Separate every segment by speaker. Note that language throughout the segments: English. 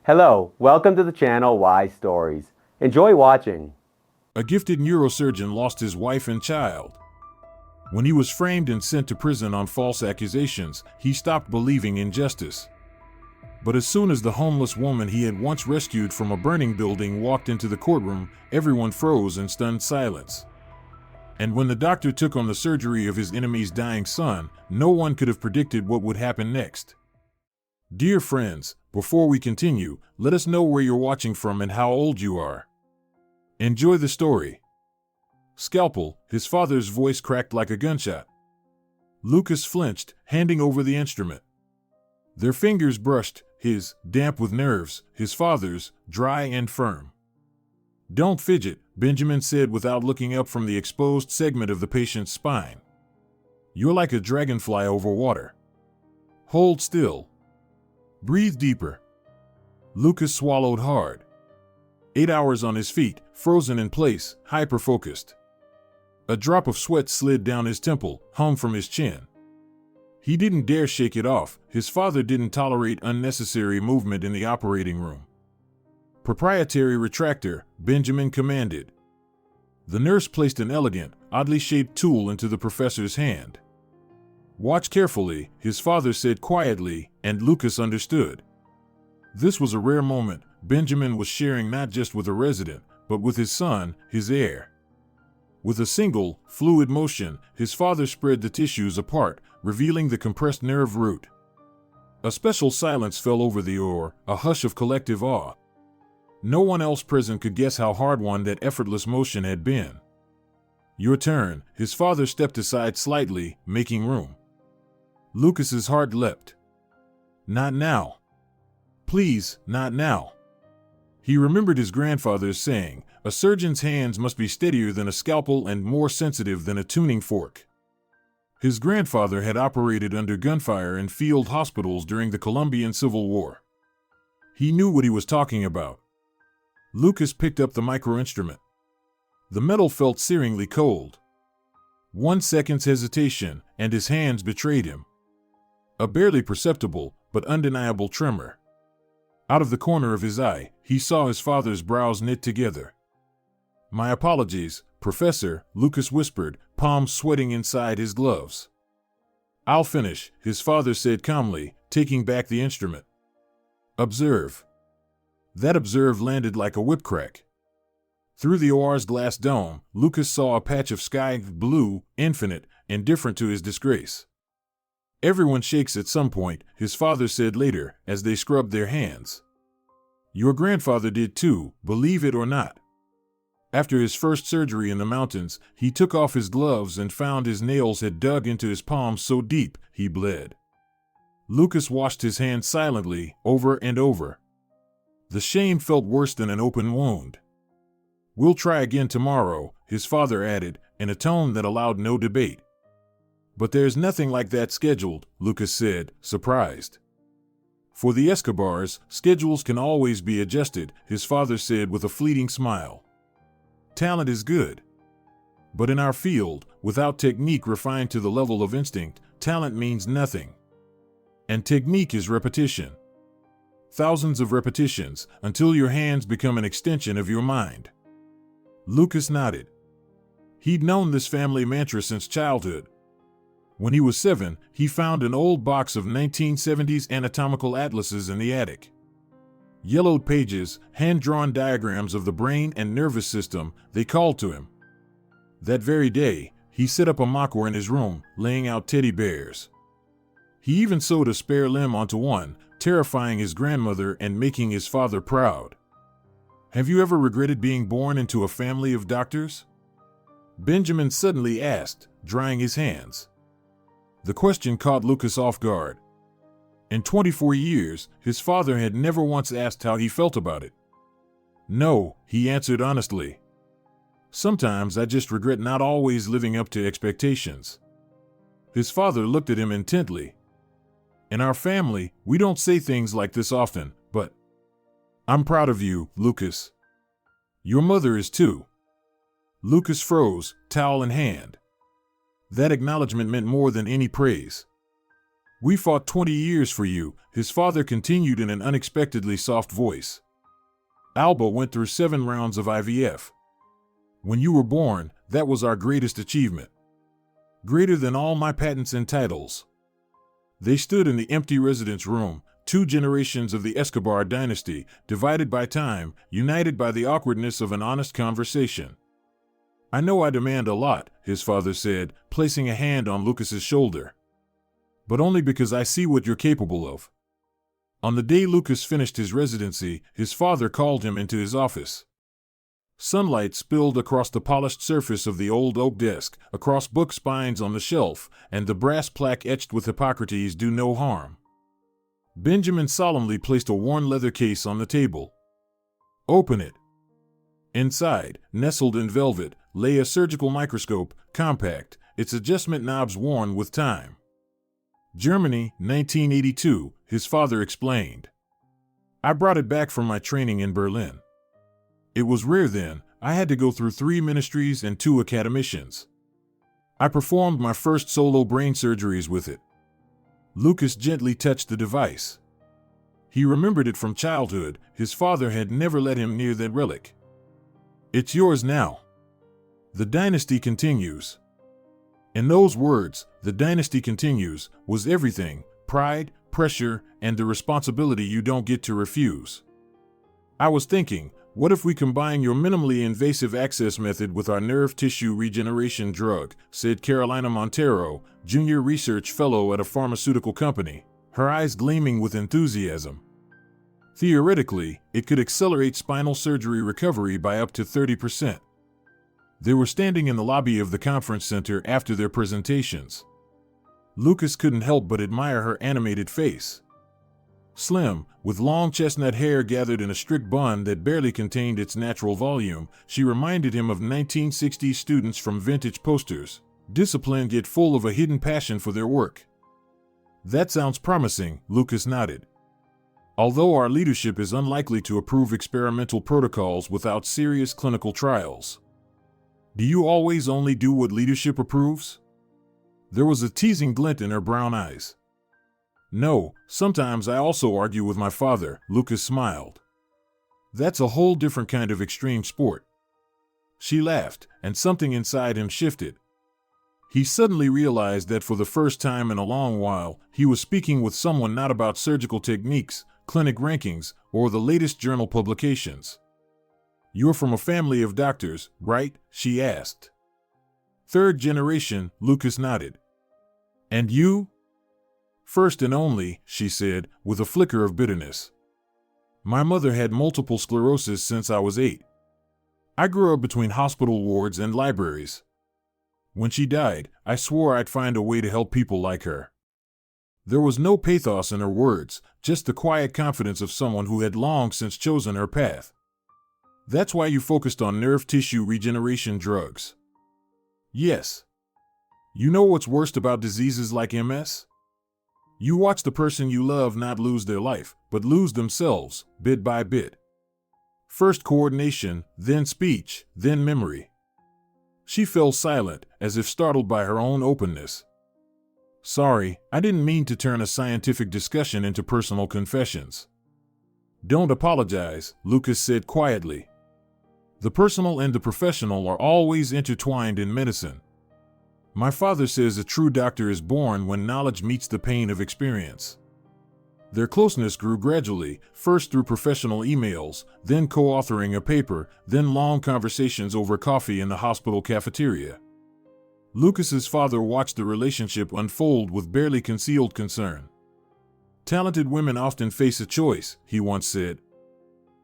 Speaker 1: Hello, welcome to the channel Why Stories. Enjoy watching.
Speaker 2: A gifted neurosurgeon lost his wife and child. When he was framed and sent to prison on false accusations, he stopped believing in justice. But as soon as the homeless woman he had once rescued from a burning building walked into the courtroom, everyone froze in stunned silence. And when the doctor took on the surgery of his enemy's dying son, no one could have predicted what would happen next. Dear friends, before we continue, let us know where you're watching from and how old you are. Enjoy the story. Scalpel, his father's voice cracked like a gunshot. Lucas flinched, handing over the instrument. Their fingers brushed, his, damp with nerves, his father's, dry and firm. Don't fidget, Benjamin said without looking up from the exposed segment of the patient's spine. You're like a dragonfly over water. Hold still. Breathe deeper. Lucas swallowed hard. 8 hours on his feet, frozen in place, hyper-focused. A drop of sweat slid down his temple, hung from his chin. He didn't dare shake it off. His father didn't tolerate unnecessary movement in the operating room. Proprietary retractor, Benjamin commanded. The nurse placed an elegant, oddly shaped tool into the professor's hand. Watch carefully, his father said quietly, and Lucas understood. This was a rare moment. Benjamin was sharing not just with a resident, but with his son, his heir. With a single, fluid motion, his father spread the tissues apart, revealing the compressed nerve root. A special silence fell over the OR, a hush of collective awe. No one else present could guess how hard-won that effortless motion had been. Your turn, his father stepped aside slightly, making room. Lucas's heart leapt. Not now. Please, not now. He remembered his grandfather's saying, a surgeon's hands must be steadier than a scalpel and more sensitive than a tuning fork. His grandfather had operated under gunfire in field hospitals during the Colombian Civil War. He knew what he was talking about. Lucas picked up the microinstrument. The metal felt searingly cold. 1 second's hesitation, and his hands betrayed him. A barely perceptible, but undeniable tremor. Out of the corner of his eye, he saw his father's brows knit together. My apologies, Professor, Lucas whispered, palms sweating inside his gloves. I'll finish, his father said calmly, taking back the instrument. Observe. That observe landed like a whip crack. Through the OR's glass dome, Lucas saw a patch of sky blue, infinite, indifferent to his disgrace. Everyone shakes at some point, his father said later, as they scrubbed their hands. Your grandfather did too, believe it or not. After his first surgery in the mountains, he took off his gloves and found his nails had dug into his palms so deep, he bled. Lucas washed his hands silently, over and over. The shame felt worse than an open wound. We'll try again tomorrow, his father added, in a tone that allowed no debate. But there's nothing like that scheduled, Lucas said, surprised. For the Escobars, schedules can always be adjusted, his father said with a fleeting smile. Talent is good. But in our field, without technique refined to the level of instinct, talent means nothing. And technique is repetition. Thousands of repetitions, until your hands become an extension of your mind. Lucas nodded. He'd known this family mantra since childhood. When he was 7, he found an old box of 1970s anatomical atlases in the attic. Yellowed pages, hand-drawn diagrams of the brain and nervous system, they called to him. That very day, he set up a mock war in his room, laying out teddy bears. He even sewed a spare limb onto one, terrifying his grandmother and making his father proud. Have you ever regretted being born into a family of doctors? Benjamin suddenly asked, drying his hands. The question caught Lucas off guard. In 24 years, his father had never once asked how he felt about it. No, he answered honestly. Sometimes I just regret not always living up to expectations. His father looked at him intently. In our family, we don't say things like this often, but I'm proud of you, Lucas. Your mother is too. Lucas froze, towel in hand. That acknowledgement meant more than any praise. We fought 20 years for you, his father continued in an unexpectedly soft voice. Alba went through 7 rounds of IVF. When you were born, that was our greatest achievement. Greater than all my patents and titles. They stood in the empty residence room, 2 generations of the Escobar dynasty, divided by time, united by the awkwardness of an honest conversation. I know I demand a lot, his father said, placing a hand on Lucas's shoulder. But only because I see what you're capable of. On the day Lucas finished his residency, his father called him into his office. Sunlight spilled across the polished surface of the old oak desk, across book spines on the shelf, and the brass plaque etched with Hippocrates do no harm. Benjamin solemnly placed a worn leather case on the table. Open it. Inside, nestled in velvet, lay a surgical microscope, compact, its adjustment knobs worn with time. Germany, 1982, his father explained. I brought it back from my training in Berlin. It was rare then. I had to go through 3 ministries and 2 academicians. I performed my first solo brain surgeries with it. Lucas gently touched the device. He remembered it from childhood. His father had never let him near that relic. It's yours now. The dynasty continues. In those words, the dynasty continues, was everything, pride, pressure, and the responsibility you don't get to refuse. I was thinking, what if we combine your minimally invasive access method with our nerve tissue regeneration drug, said Carolina Montero, junior research fellow at a pharmaceutical company, her eyes gleaming with enthusiasm. Theoretically, it could accelerate spinal surgery recovery by up to 30%. They were standing in the lobby of the conference center after their presentations. Lucas couldn't help but admire her animated face. Slim, with long chestnut hair gathered in a strict bun that barely contained its natural volume, she reminded him of 1960s students from vintage posters, disciplined yet full of a hidden passion for their work. That sounds promising, Lucas nodded. Although our leadership is unlikely to approve experimental protocols without serious clinical trials. Do you always only do what leadership approves? There was a teasing glint in her brown eyes. No, sometimes I also argue with my father, Lucas smiled. That's a whole different kind of extreme sport. She laughed, and something inside him shifted. He suddenly realized that for the first time in a long while, he was speaking with someone not about surgical techniques, clinic rankings, or the latest journal publications. You're from a family of doctors, right? She asked. 3rd generation, Lucas nodded. And you? First and only, she said, with a flicker of bitterness. My mother had multiple sclerosis since I was 8. I grew up between hospital wards and libraries. When she died, I swore I'd find a way to help people like her. There was no pathos in her words, just the quiet confidence of someone who had long since chosen her path. That's why you focused on nerve tissue regeneration drugs. Yes. You know what's worst about diseases like MS? You watch the person you love not lose their life, but lose themselves, bit by bit. First coordination, then speech, then memory. She fell silent, as if startled by her own openness. Sorry, I didn't mean to turn a scientific discussion into personal confessions. Don't apologize, Lucas said quietly. The personal and the professional are always intertwined in medicine. My father says a true doctor is born when knowledge meets the pain of experience. Their closeness grew gradually, first through professional emails, then co-authoring a paper, then long conversations over coffee in the hospital cafeteria. Lucas's father watched the relationship unfold with barely concealed concern. Talented women often face a choice, he once said.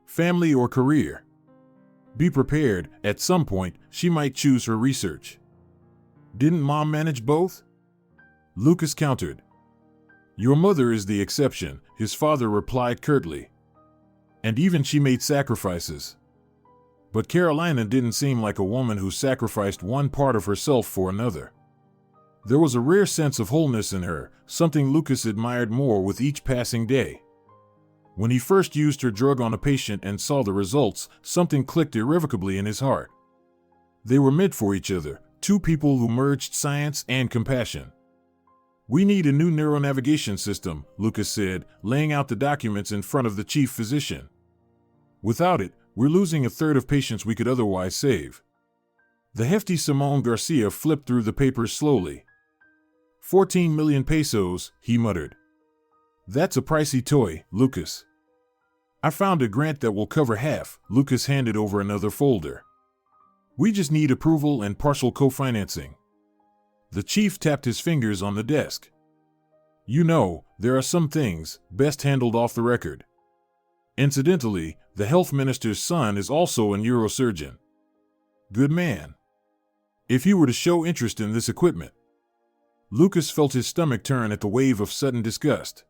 Speaker 2: Family or career. Be prepared, at some point, she might choose her research. Didn't Mom manage both? Lucas countered. Your mother is the exception, his father replied curtly. And even she made sacrifices. But Carolina didn't seem like a woman who sacrificed one part of herself for another. There was a rare sense of wholeness in her, something Lucas admired more with each passing day. When he first used her drug on a patient and saw the results, something clicked irrevocably in his heart. They were meant for each other. 2 people who merged science and compassion. We need a new neuronavigation system, Lucas said, laying out the documents in front of the chief physician. Without it, we're losing a third of patients we could otherwise save. The hefty Simon Garcia flipped through the papers slowly. 14 million pesos, he muttered. That's a pricey toy, Lucas. I found a grant that will cover half. Lucas handed over another folder. We just need approval and partial co-financing. The chief tapped his fingers on the desk. You know, there are some things best handled off the record. Incidentally, the health minister's son is also a neurosurgeon. Good man. If you were to show interest in this equipment. Lucas felt his stomach turn at the wave of sudden disgust.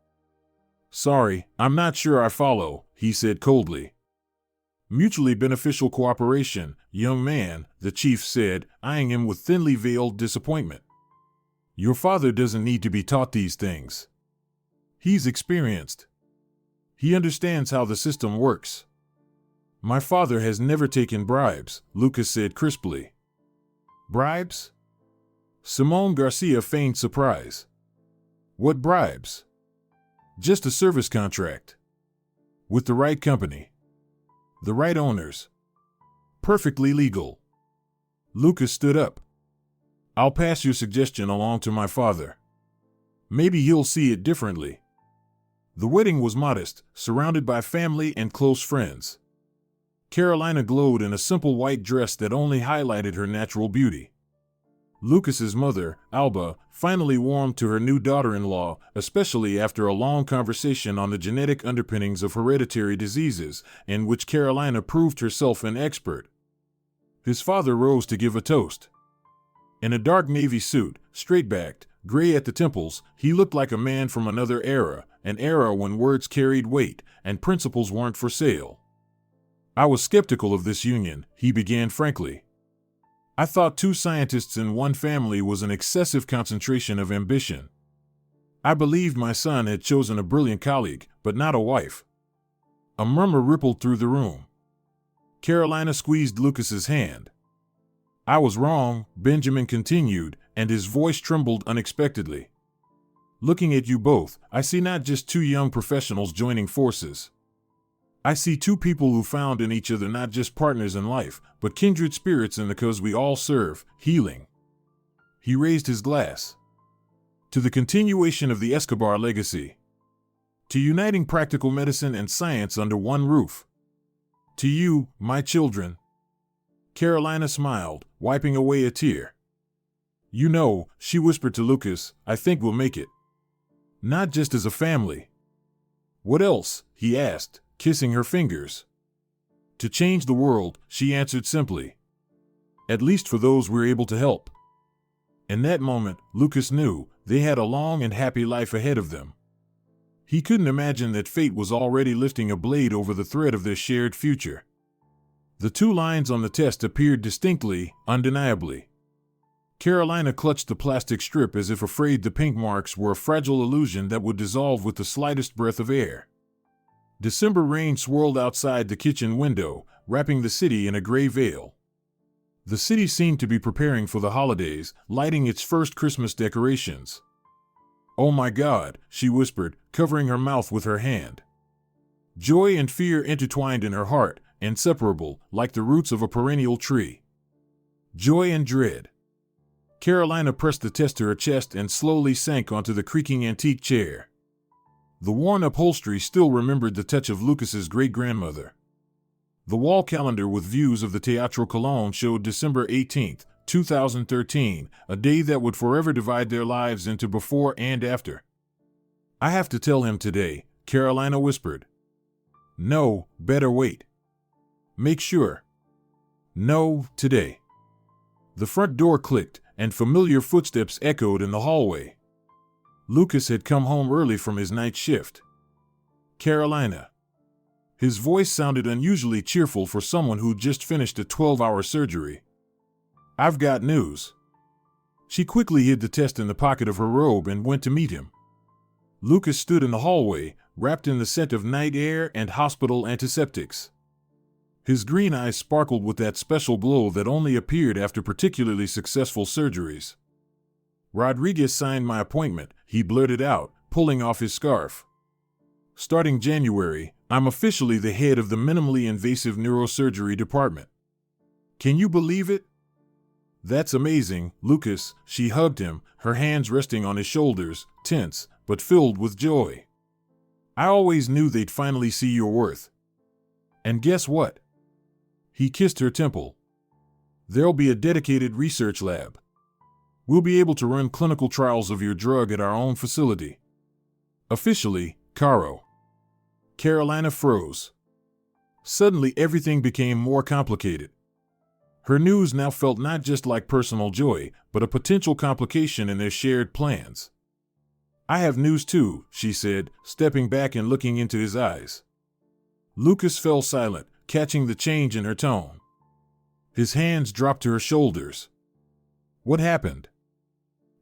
Speaker 2: Sorry, I'm not sure I follow, he said coldly. Mutually beneficial cooperation, young man, the chief said, eyeing him with thinly veiled disappointment. Your father doesn't need to be taught these things. He's experienced. He understands how the system works. My father has never taken bribes, Lucas said crisply. Bribes? Simon Garcia feigned surprise. What bribes? Just a service contract. With the right company. The right owners. Perfectly legal. Lucas stood up. I'll pass your suggestion along to my father. Maybe he'll see it differently. The wedding was modest, surrounded by family and close friends. Carolina glowed in a simple white dress that only highlighted her natural beauty. Lucas's mother, Alba, finally warmed to her new daughter-in-law, especially after a long conversation on the genetic underpinnings of hereditary diseases, in which Carolina proved herself an expert. His father rose to give a toast. In a dark navy suit, straight-backed, gray at the temples, he looked like a man from another era, an era when words carried weight and principles weren't for sale. I was skeptical of this union, he began frankly. I thought 2 scientists in one family was an excessive concentration of ambition. I believed my son had chosen a brilliant colleague, but not a wife. A murmur rippled through the room. Carolina squeezed Lucas's hand. I was wrong, Benjamin continued, and his voice trembled unexpectedly. Looking at you both, I see not just 2 young professionals joining forces. I see 2 people who found in each other not just partners in life, but kindred spirits in the cause we all serve, healing. He raised his glass. To the continuation of the Escobar legacy. To uniting practical medicine and science under one roof. To you, my children. Carolina smiled, wiping away a tear. You know, she whispered to Lucas, I think we'll make it. Not just as a family. What else? He asked, kissing her fingers. To change the world, she answered simply. At least for those we're able to help. In that moment, Lucas knew they had a long and happy life ahead of them. He couldn't imagine that fate was already lifting a blade over the thread of their shared future. The 2 lines on the test appeared distinctly, undeniably. Carolina clutched the plastic strip as if afraid the pink marks were a fragile illusion that would dissolve with the slightest breath of air. December rain swirled outside the kitchen window, wrapping the city in a gray veil. The city seemed to be preparing for the holidays, lighting its first Christmas decorations. Oh my God, she whispered, covering her mouth with her hand. Joy and fear intertwined in her heart, inseparable, like the roots of a perennial tree. Joy and dread. Carolina pressed the test to her chest and slowly sank onto the creaking antique chair. The worn upholstery still remembered the touch of Lucas's great-grandmother. The wall calendar with views of the Teatro Colón showed December 18, 2013, a day that would forever divide their lives into before and after. I have to tell him today, Carolina whispered. No, better wait. Make sure. No, today. The front door clicked, and familiar footsteps echoed in the hallway. Lucas had come home early from his night shift. Carolina. His voice sounded unusually cheerful for someone who'd just finished a 12-hour surgery. I've got news. She quickly hid the test in the pocket of her robe and went to meet him. Lucas stood in the hallway, wrapped in the scent of night air and hospital antiseptics. His green eyes sparkled with that special glow that only appeared after particularly successful surgeries. Rodriguez signed my appointment, he blurted out, pulling off his scarf. Starting January, I'm officially the head of the minimally invasive neurosurgery department. Can you believe it? That's amazing, Lucas. She hugged him, her hands resting on his shoulders, tense, but filled with joy. I always knew they'd finally see your worth. And guess what? He kissed her temple. There'll be a dedicated research lab. We'll be able to run clinical trials of your drug at our own facility. Officially, Caro. Carolina froze. Suddenly everything became more complicated. Her news now felt not just like personal joy, but a potential complication in their shared plans. I have news too, she said, stepping back and looking into his eyes. Lucas fell silent, catching the change in her tone. His hands dropped to her shoulders. What happened?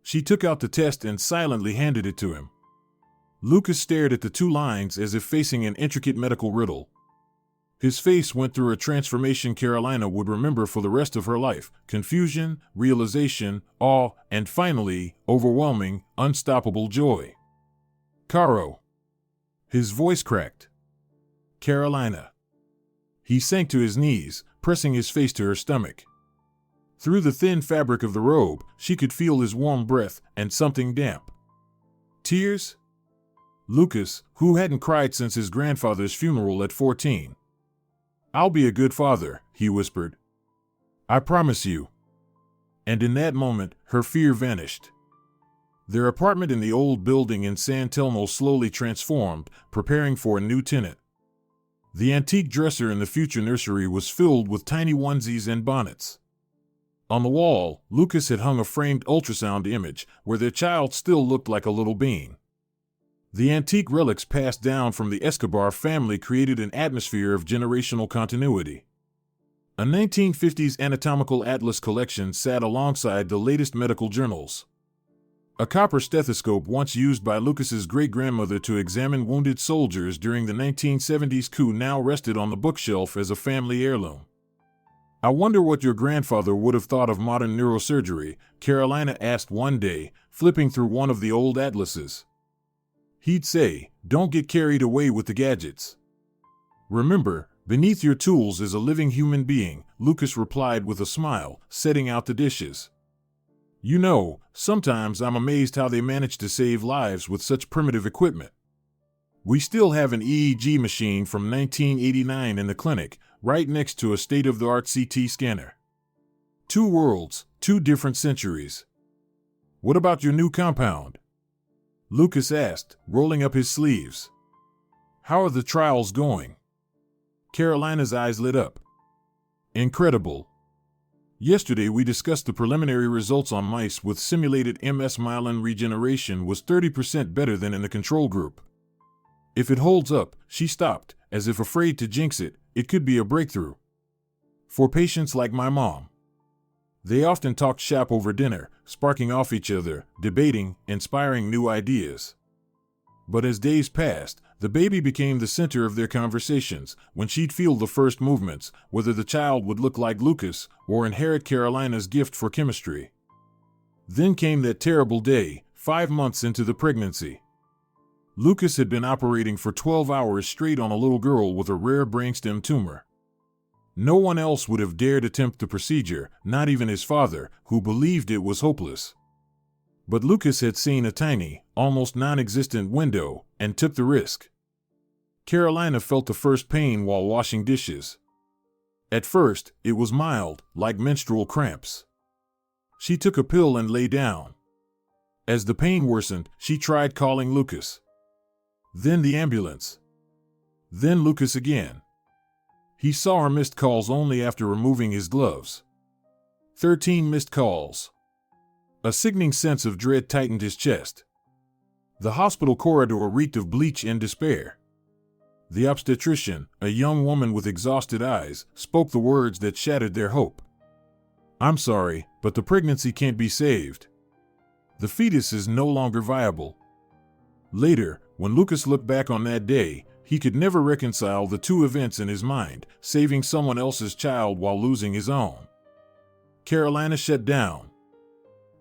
Speaker 2: She took out the test and silently handed it to him. Lucas stared at the two lines as if facing an intricate medical riddle. His face went through a transformation Carolina would remember for the rest of her life: confusion, realization, awe, and finally, overwhelming, unstoppable joy. Caro. His voice cracked. Carolina. He sank to his knees, pressing his face to her stomach. Through the thin fabric of the robe, she could feel his warm breath and something damp. Tears? Lucas, who hadn't cried since his grandfather's funeral at 14. I'll be a good father, he whispered. I promise you. And in that moment, her fear vanished. Their apartment in the old building in San Telmo slowly transformed, preparing for a new tenant. The antique dresser in the future nursery was filled with tiny onesies and bonnets. On the wall, Lucas had hung a framed ultrasound image where their child still looked like a little being. The antique relics passed down from the Escobar family created an atmosphere of generational continuity. A 1950s anatomical atlas collection sat alongside the latest medical journals. A copper stethoscope once used by Lucas's great-grandmother to examine wounded soldiers during the 1970s coup now rested on the bookshelf as a family heirloom. I wonder what your grandfather would have thought of modern neurosurgery, Carolina asked one day, flipping through one of the old atlases. He'd say, don't get carried away with the gadgets. Remember, beneath your tools is a living human being, Lucas replied with a smile, setting out the dishes. You know, sometimes I'm amazed how they manage to save lives with such primitive equipment. We still have an EEG machine from 1989 in the clinic, right next to a state-of-the-art CT scanner. Two worlds, two different centuries. What about your new compound? Lucas asked, rolling up his sleeves. How are the trials going? Carolina's eyes lit up. Incredible. Yesterday we discussed the preliminary results on mice with simulated MS myelin regeneration was 30% better than in the control group. If it holds up, she stopped, as if afraid to jinx it, it could be a breakthrough. For patients like my mom. They often talked shop over dinner, sparking off each other, debating, inspiring new ideas. But as days passed, the baby became the center of their conversations. When she'd feel the first movements, whether the child would look like Lucas or inherit Carolina's gift for chemistry. Then came that terrible day, 5 months into the pregnancy. Lucas had been operating for 12 hours straight on a little girl with a rare brainstem tumor. No one else would have dared attempt the procedure, not even his father, who believed it was hopeless. But Lucas had seen a tiny, almost non-existent window, and took the risk. Carolina felt the first pain while washing dishes. At first, it was mild, like menstrual cramps. She took a pill and lay down. As the pain worsened, she tried calling Lucas. Then the ambulance. Then Lucas again. He saw her missed calls only after removing his gloves. 13 missed calls. A sickening sense of dread tightened his chest. The hospital corridor reeked of bleach and despair. The obstetrician, a young woman with exhausted eyes, spoke the words that shattered their hope. I'm sorry, but the pregnancy can't be saved. The fetus is no longer viable. Later, when Lucas looked back on that day, he could never reconcile the two events in his mind, saving someone else's child while losing his own. Carolina shut down.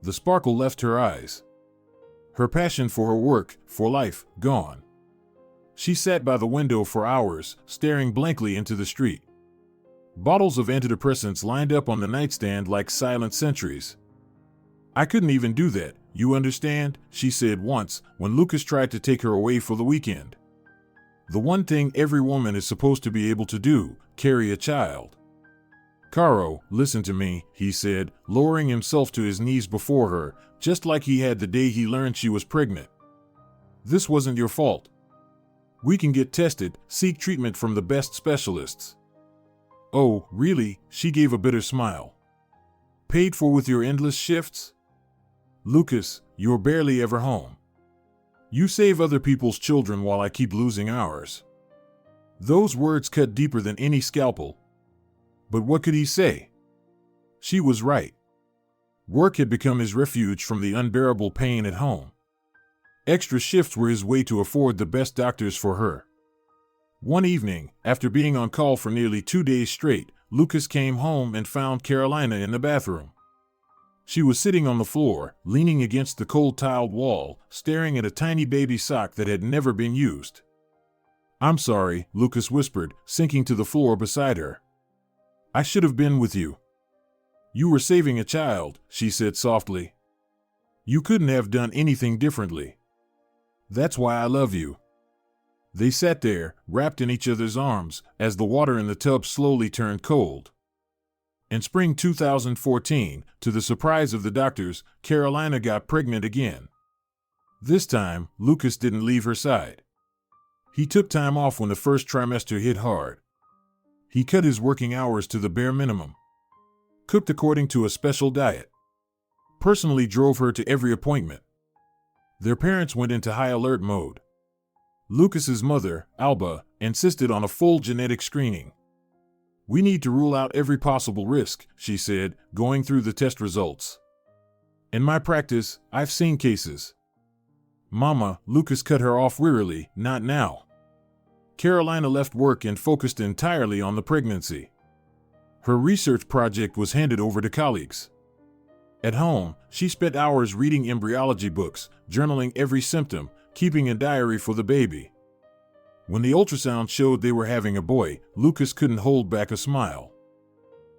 Speaker 2: The sparkle left her eyes. Her passion for her work, for life, gone. She sat by the window for hours, staring blankly into the street. Bottles of antidepressants lined up on the nightstand like silent sentries. "I couldn't even do that, you understand," she said once when Lucas tried to take her away for the weekend. "The one thing every woman is supposed to be able to do, carry a child." "Caro, listen to me," he said, lowering himself to his knees before her, just like he had the day he learned she was pregnant. "This wasn't your fault. We can get tested, seek treatment from the best specialists." "Oh, really?" She gave a bitter smile. "Paid for with your endless shifts? Lucas, you're barely ever home. You save other people's children while I keep losing ours." Those words cut deeper than any scalpel. But what could he say? She was right. Work had become his refuge from the unbearable pain at home. Extra shifts were his way to afford the best doctors for her. One evening, after being on call for nearly 2 days straight, Lucas came home and found Carolina in the bathroom. She was sitting on the floor, leaning against the cold tiled wall, staring at a tiny baby sock that had never been used. "I'm sorry," Lucas whispered, sinking to the floor beside her. "I should have been with you." "You were saving a child," she said softly. "You couldn't have done anything differently. That's why I love you." They sat there, wrapped in each other's arms, as the water in the tub slowly turned cold. In spring 2014, to the surprise of the doctors, Carolina got pregnant again. This time, Lucas didn't leave her side. He took time off when the first trimester hit hard. He cut his working hours to the bare minimum. Cooked according to a special diet. Personally drove her to every appointment. Their parents went into high alert mode. Lucas's mother, Alba, insisted on a full genetic screening. "We need to rule out every possible risk," she said, going through the test results. "In my practice, I've seen cases." "Mama," Lucas cut her off wearily, "not now." Carolina left work and focused entirely on the pregnancy. Her research project was handed over to colleagues. At home, she spent hours reading embryology books, journaling every symptom, keeping a diary for the baby. When the ultrasound showed they were having a boy, Lucas couldn't hold back a smile.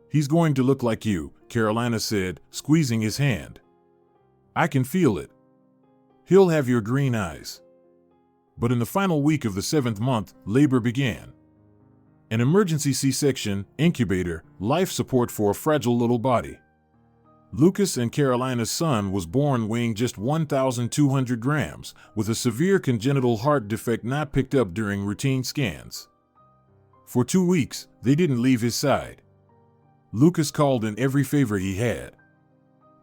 Speaker 2: "He's going to look like you," Carolina said, squeezing his hand. "I can feel it. He'll have your green eyes." But in the final week of the 7th month, labor began. An emergency C-section, incubator, life support for a fragile little body. Lucas and Carolina's son was born weighing just 1,200 grams, with a severe congenital heart defect not picked up during routine scans. For 2 weeks, they didn't leave his side. Lucas called in every favor he had.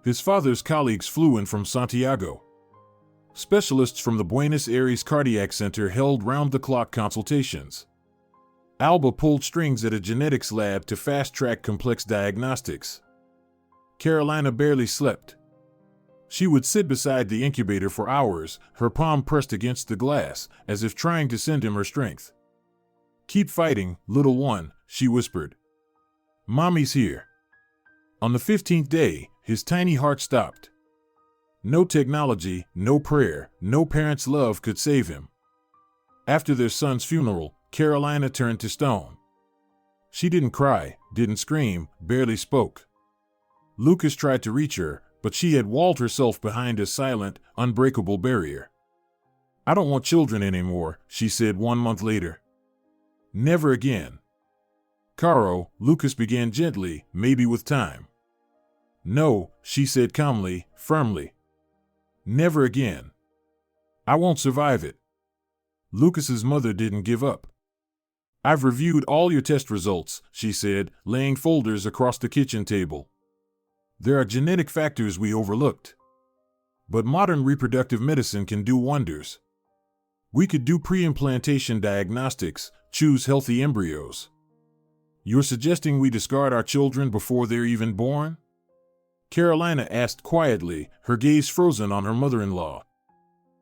Speaker 2: His father's colleagues flew in from Santiago. Specialists from the Buenos Aires Cardiac Center held round-the-clock consultations. Alba pulled strings at a genetics lab to fast-track complex diagnostics. Carolina barely slept. She would sit beside the incubator for hours, her palm pressed against the glass, as if trying to send him her strength. "Keep fighting, little one," she whispered. "Mommy's here." On the 15th day, his tiny heart stopped. No technology, no prayer, no parent's love could save him. After their son's funeral, Carolina turned to stone. She didn't cry, didn't scream, barely spoke. Lucas tried to reach her, but she had walled herself behind a silent, unbreakable barrier. "I don't want children anymore," she said 1 month later. "Never again." "Caro," Lucas began gently, maybe with time. "No," she said calmly, firmly. "Never again. I won't survive it." Lucas's mother didn't give up. "I've reviewed all your test results," she said, laying folders across the kitchen table. "There are genetic factors we overlooked. But modern reproductive medicine can do wonders. We could do pre-implantation diagnostics, choose healthy embryos." "You're suggesting we discard our children before they're even born?" Carolina asked quietly, her gaze frozen on her mother-in-law.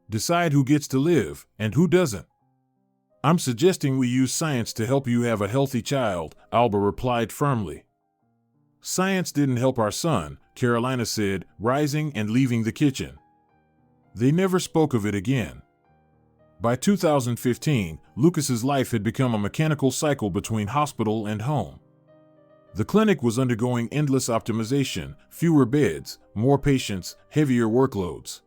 Speaker 2: "Decide who gets to live, and who doesn't." "I'm suggesting we use science to help you have a healthy child," Alba replied firmly. "Science didn't help our son," Carolina said, rising and leaving the kitchen. They never spoke of it again. By 2015, Lucas's life had become a mechanical cycle between hospital and home. The clinic was undergoing endless optimization, fewer beds, more patients, heavier workloads.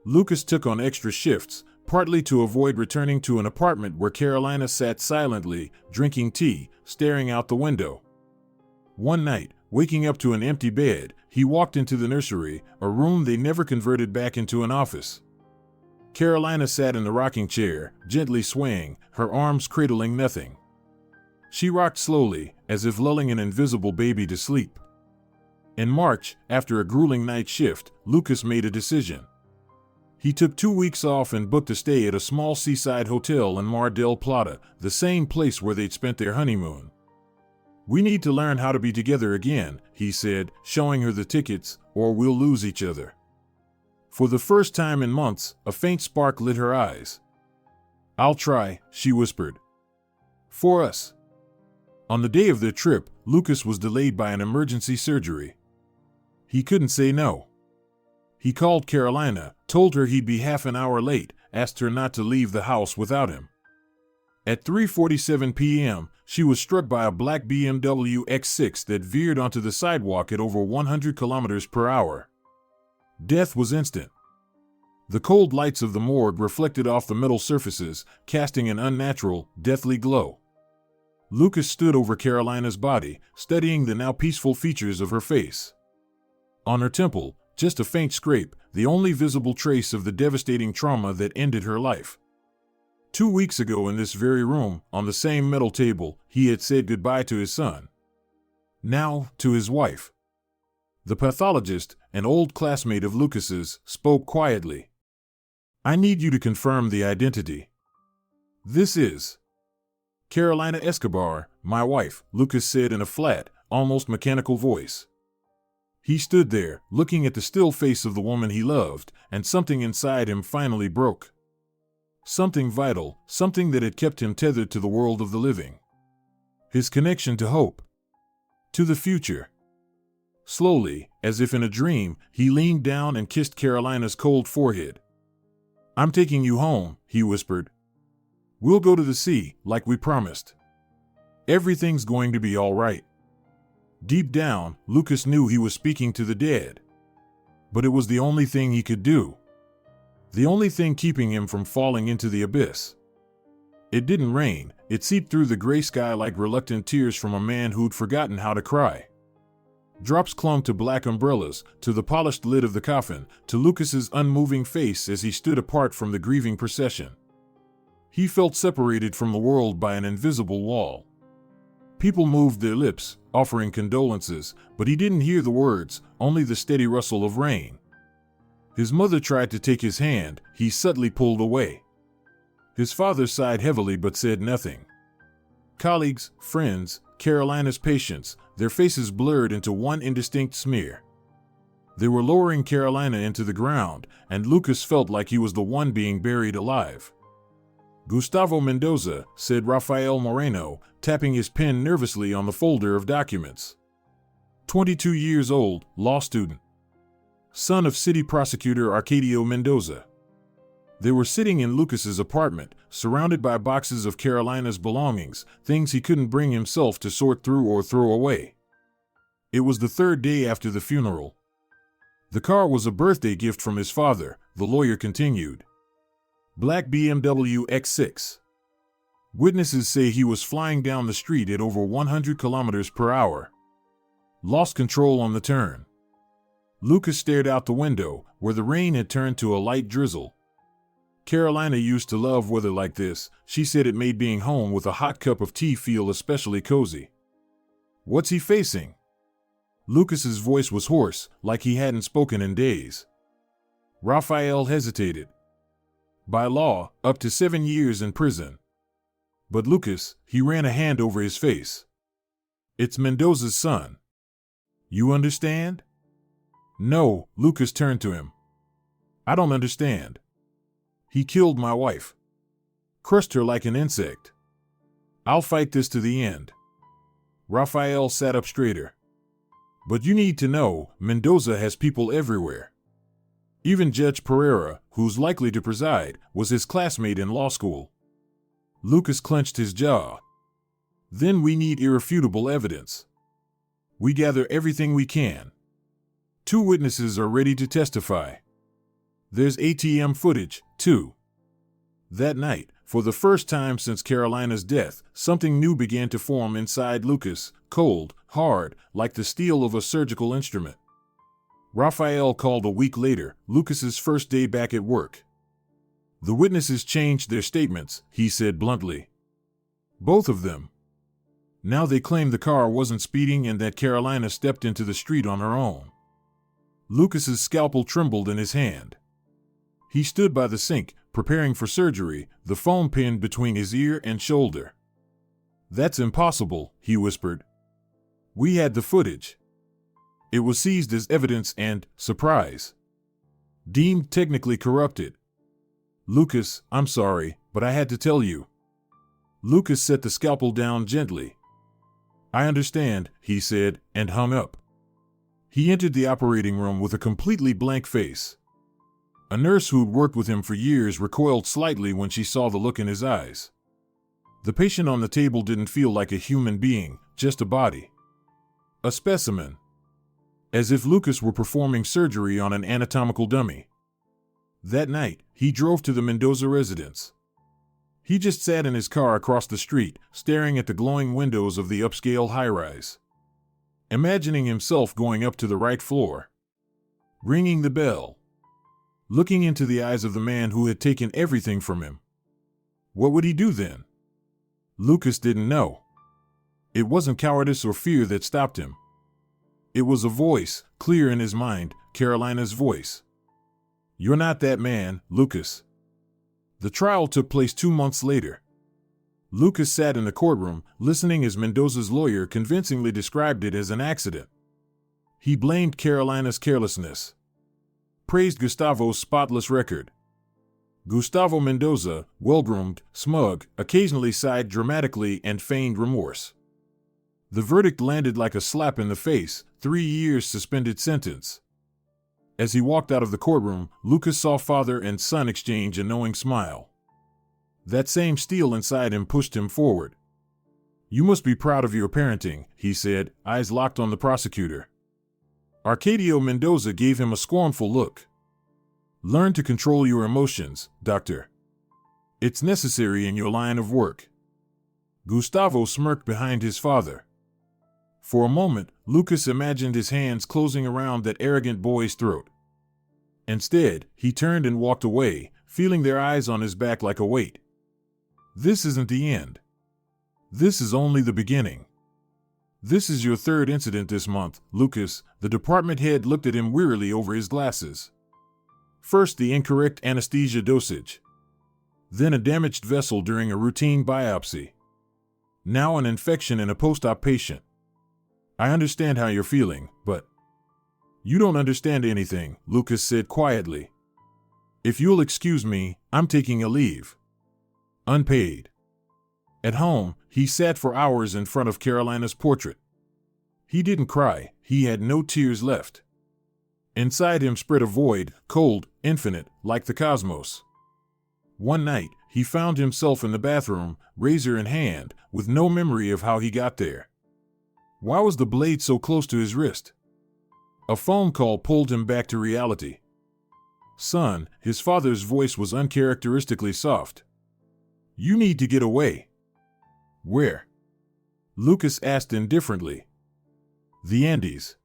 Speaker 2: Lucas took on extra shifts, partly to avoid returning to an apartment where Carolina sat silently, drinking tea, staring out the window. One night, waking up to an empty bed, he walked into the nursery, a room they never converted back into an office. Carolina sat in the rocking chair, gently swaying, her arms cradling nothing. She rocked slowly, as if lulling an invisible baby to sleep. In March, after a grueling night shift, Lucas made a decision. He took 2 weeks off and booked a stay at a small seaside hotel in Mar del Plata, the same place where they'd spent their honeymoon. "We need to learn how to be together again," he said, showing her the tickets, "or we'll lose each other." For the first time in months, a faint spark lit her eyes. "I'll try," she whispered. "For us." On the day of their trip, Lucas was delayed by an emergency surgery. He couldn't say no. He called Carolina, told her he'd be half an hour late, asked her not to leave the house without him. At 3:47 p.m., she was struck by a black BMW X6 that veered onto the sidewalk at over 100 kilometers per hour. Death was instant. The cold lights of the morgue reflected off the metal surfaces, casting an unnatural, deathly glow. Lucas stood over Carolina's body, studying the now peaceful features of her face. On her temple, just a faint scrape, the only visible trace of the devastating trauma that ended her life. 2 weeks ago in this very room, on the same metal table, he had said goodbye to his son. Now, to his wife. The pathologist, an old classmate of Lucas's, spoke quietly. "I need you to confirm the identity." "This is Carolina Escobar, my wife," Lucas said in a flat, almost mechanical voice. He stood there, looking at the still face of the woman he loved, and something inside him finally broke. Something vital, something that had kept him tethered to the world of the living. His connection to hope. To the future. Slowly, as if in a dream, he leaned down and kissed Carolina's cold forehead. "I'm taking you home," he whispered. "We'll go to the sea, like we promised. Everything's going to be all right." Deep down, Lucas knew he was speaking to the dead. But it was the only thing he could do. The only thing keeping him from falling into the abyss. It didn't rain, it seeped through the gray sky like reluctant tears from a man who'd forgotten how to cry. Drops clung to black umbrellas, to the polished lid of the coffin, to Lucas's unmoving face as he stood apart from the grieving procession. He felt separated from the world by an invisible wall. People moved their lips, offering condolences, but he didn't hear the words, only the steady rustle of rain. His mother tried to take his hand, he subtly pulled away. His father sighed heavily but said nothing. Colleagues, friends, Carolina's patients, their faces blurred into one indistinct smear. They were lowering Carolina into the ground, and Lucas felt like he was the one being buried alive. "Gustavo Mendoza," said Rafael Moreno, tapping his pen nervously on the folder of documents. 22 years old, law student. Son of city prosecutor Arcadio Mendoza. They were sitting in Lucas's apartment, surrounded by boxes of Carolina's belongings, things he couldn't bring himself to sort through or throw away. It was the third day after the funeral. The car was a birthday gift from his father, the lawyer continued. Black BMW X6. Witnesses say he was flying down the street at over 100 kilometers per hour. Lost control on the turn. Lucas stared out the window, where the rain had turned to a light drizzle. Carolina used to love weather like this. She said it made being home with a hot cup of tea feel especially cozy. "What's he facing?" Lucas's voice was hoarse, like he hadn't spoken in days. Rafael hesitated. By law, up to 7 years in prison. But Lucas, he ran a hand over his face. "It's Mendoza's son. You understand?" "No," Lucas turned to him. "I don't understand. He killed my wife. Crushed her like an insect. I'll fight this to the end." Rafael sat up straighter. "But you need to know, Mendoza has people everywhere. Even Judge Pereira, who's likely to preside, was his classmate in law school. Lucas clenched his jaw. Then we need irrefutable evidence. We gather everything we can. 2 witnesses are ready to testify. There's ATM footage, too. That night, for the first time since Carolina's death, something new began to form inside Lucas, cold, hard, like the steel of a surgical instrument. Raphael called a week later, Lucas's first day back at work. The witnesses changed their statements, he said bluntly. Both of them. Now they claim the car wasn't speeding and that Carolina stepped into the street on her own. Lucas's scalpel trembled in his hand. He stood by the sink, preparing for surgery, the phone pinned between his ear and shoulder. "That's impossible," he whispered. "We had the footage. It was seized as evidence and, surprise, deemed technically corrupted. Lucas, I'm sorry, but I had to tell you." Lucas set the scalpel down gently. "I understand," he said, and hung up. He entered the operating room with a completely blank face. A nurse who'd worked with him for years recoiled slightly when she saw the look in his eyes. The patient on the table didn't feel like a human being, just a body. A specimen. As if Lucas were performing surgery on an anatomical dummy. That night, he drove to the Mendoza residence. He just sat in his car across the street, staring at the glowing windows of the upscale high-rise. Imagining himself going up to the right floor. Ringing the bell. Looking into the eyes of the man who had taken everything from him. What would he do then? Lucas didn't know. It wasn't cowardice or fear that stopped him. It was a voice, clear in his mind, Carolina's voice. "You're not that man, Lucas." The trial took place 2 months later. Lucas sat in the courtroom, listening as Mendoza's lawyer convincingly described it as an accident. He blamed Carolina's carelessness. Praised Gustavo's spotless record. Gustavo Mendoza, well-groomed, smug, occasionally sighed dramatically and feigned remorse. The verdict landed like a slap in the face, 3 years suspended sentence. As he walked out of the courtroom, Lucas saw father and son exchange a knowing smile. That same steel inside him pushed him forward. "You must be proud of your parenting," he said, eyes locked on the prosecutor. Arcadio Mendoza gave him a scornful look. "Learn to control your emotions, doctor. It's necessary in your line of work." Gustavo smirked behind his father. For a moment, Lucas imagined his hands closing around that arrogant boy's throat. Instead, he turned and walked away, feeling their eyes on his back like a weight. This isn't the end. This is only the beginning. "This is your 3rd incident this month, Lucas," the department head looked at him wearily over his glasses. First the incorrect anesthesia dosage. Then a damaged vessel during a routine biopsy. Now an infection in a post-op patient. "I understand how you're feeling, but..." "You don't understand anything," Lucas said quietly. "If you'll excuse me, I'm taking a leave. Unpaid." At home, he sat for hours in front of Carolina's portrait. He didn't cry, he had no tears left. Inside him spread a void, cold, infinite, like the cosmos. One night, he found himself in the bathroom, razor in hand, with no memory of how he got there. Why was the blade so close to his wrist? A phone call pulled him back to reality. "Son," his father's voice was uncharacteristically soft. "You need to get away." "Where?" Lucas asked indifferently. "The Andes.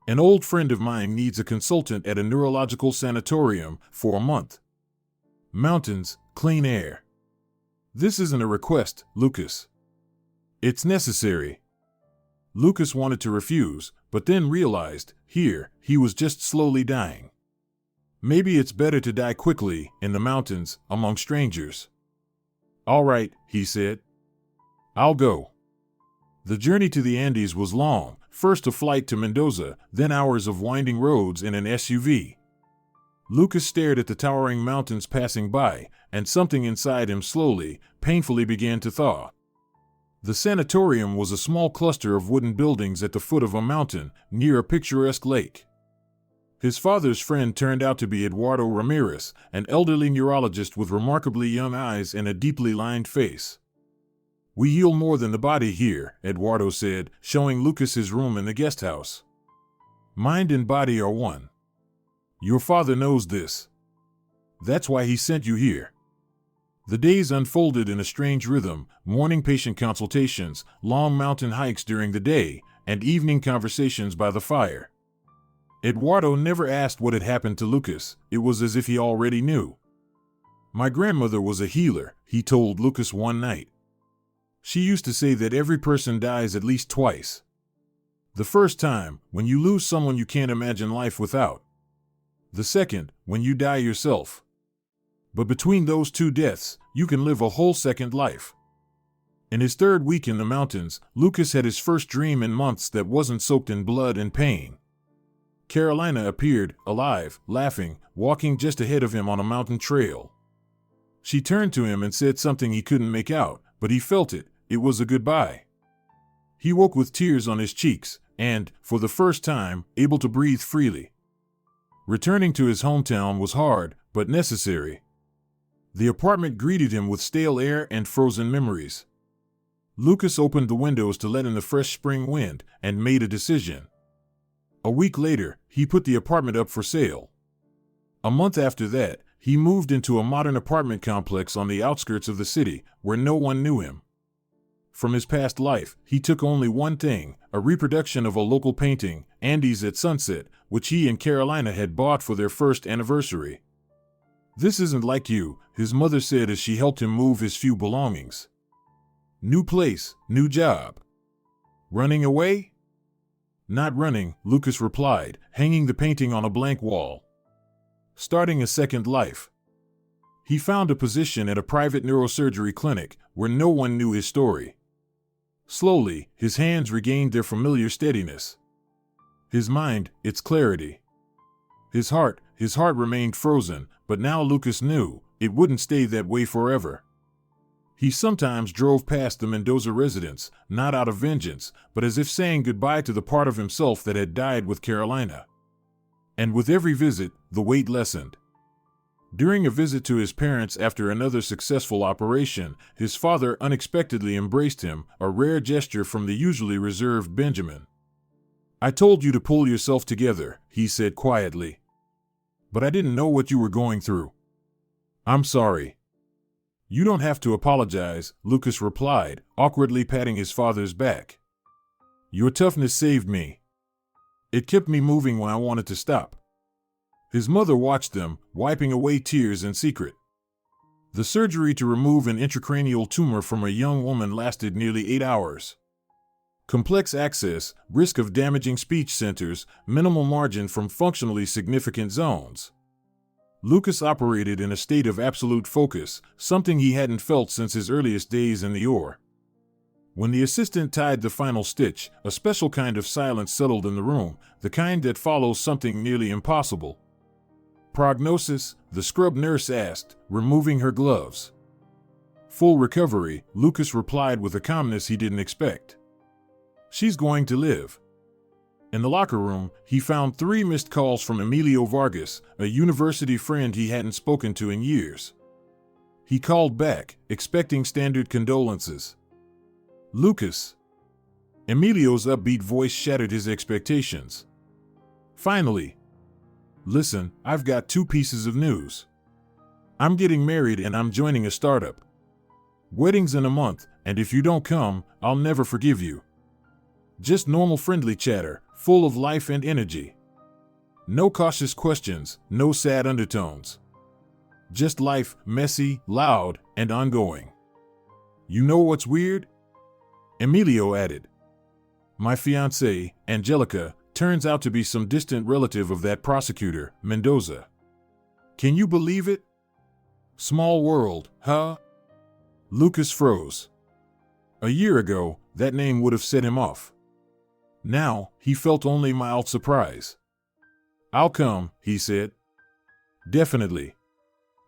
Speaker 2: An old friend of mine needs a consultant at a neurological sanatorium for a month. Mountains, clean air. This isn't a request, Lucas. It's necessary." Lucas wanted to refuse, but then realized, here, he was just slowly dying. Maybe it's better to die quickly, in the mountains, among strangers. "All right," he said. "I'll go." The journey to the Andes was long, first a flight to Mendoza, then hours of winding roads in an SUV. Lucas stared at the towering mountains passing by, and something inside him slowly, painfully began to thaw. The sanatorium was a small cluster of wooden buildings at the foot of a mountain, near a picturesque lake. His father's friend turned out to be Eduardo Ramirez, an elderly neurologist with remarkably young eyes and a deeply lined face. "We heal more than the body here," Eduardo said, showing Lucas his room in the guest house. "Mind and body are one. Your father knows this. That's why he sent you here." The days unfolded in a strange rhythm: morning patient consultations, long mountain hikes during the day, and evening conversations by the fire. Eduardo never asked what had happened to Lucas. It was as if he already knew. "My grandmother was a healer," he told Lucas one night. "She used to say that every person dies at least twice. The first time, when you lose someone you can't imagine life without. The second, when you die yourself. But between those two deaths, you can live a whole second life." In his third week in the mountains, Lucas had his first dream in months that wasn't soaked in blood and pain. Carolina appeared, alive, laughing, walking just ahead of him on a mountain trail. She turned to him and said something he couldn't make out, but he felt it. It was a goodbye. He woke with tears on his cheeks, and, for the first time, able to breathe freely. Returning to his hometown was hard, but necessary. The apartment greeted him with stale air and frozen memories. Lucas opened the windows to let in the fresh spring wind, and made a decision. A week later, he put the apartment up for sale. A month after that, he moved into a modern apartment complex on the outskirts of the city, where no one knew him. From his past life, he took only one thing: a reproduction of a local painting, Andes at Sunset, which he and Carolina had bought for their first anniversary. "This isn't like you," his mother said as she helped him move his few belongings. "New place, new job. Running away?" "Not running," Lucas replied, hanging the painting on a blank wall. "Starting a second life." He found a position at a private neurosurgery clinic, where no one knew his story. Slowly, his hands regained their familiar steadiness. His mind, its clarity. His heart remained frozen, but now Lucas knew it wouldn't stay that way forever. He sometimes drove past the Mendoza residence, not out of vengeance, but as if saying goodbye to the part of himself that had died with Carolina. And with every visit, the weight lessened. During a visit to his parents after another successful operation, his father unexpectedly embraced him, a rare gesture from the usually reserved Benjamin. "I told you to pull yourself together," he said quietly. "But I didn't know what you were going through. I'm sorry." "You don't have to apologize," Lucas replied, awkwardly patting his father's back. "Your toughness saved me. It kept me moving when I wanted to stop." His mother watched them, wiping away tears in secret. The surgery to remove an intracranial tumor from a young woman lasted nearly 8 hours. Complex access, risk of damaging speech centers, minimal margin from functionally significant zones. Lucas operated in a state of absolute focus, something he hadn't felt since his earliest days in the OR. When the assistant tied the final stitch, a special kind of silence settled in the room, the kind that follows something nearly impossible. "Prognosis?" the scrub nurse asked, removing her gloves. "Full recovery," Lucas replied with a calmness he didn't expect. "She's going to live." In the locker room, he found 3 missed calls from Emilio Vargas, a university friend he hadn't spoken to in years. He called back, expecting standard condolences. "Lucas." Emilio's upbeat voice shattered his expectations. "Finally. Listen, I've got 2 pieces of news. I'm getting married and I'm joining a startup. Wedding's in a month, and if you don't come, I'll never forgive you." Just normal friendly chatter, full of life and energy. No cautious questions, no sad undertones. Just life, messy, loud, and ongoing. "You know what's weird?" Emilio added. "My fiancée, Angelica, turns out to be some distant relative of that prosecutor, Mendoza. Can you believe it? Small world, huh?" Lucas froze. A year ago, that name would have set him off. Now, he felt only mild surprise. "I'll come," he said. "Definitely."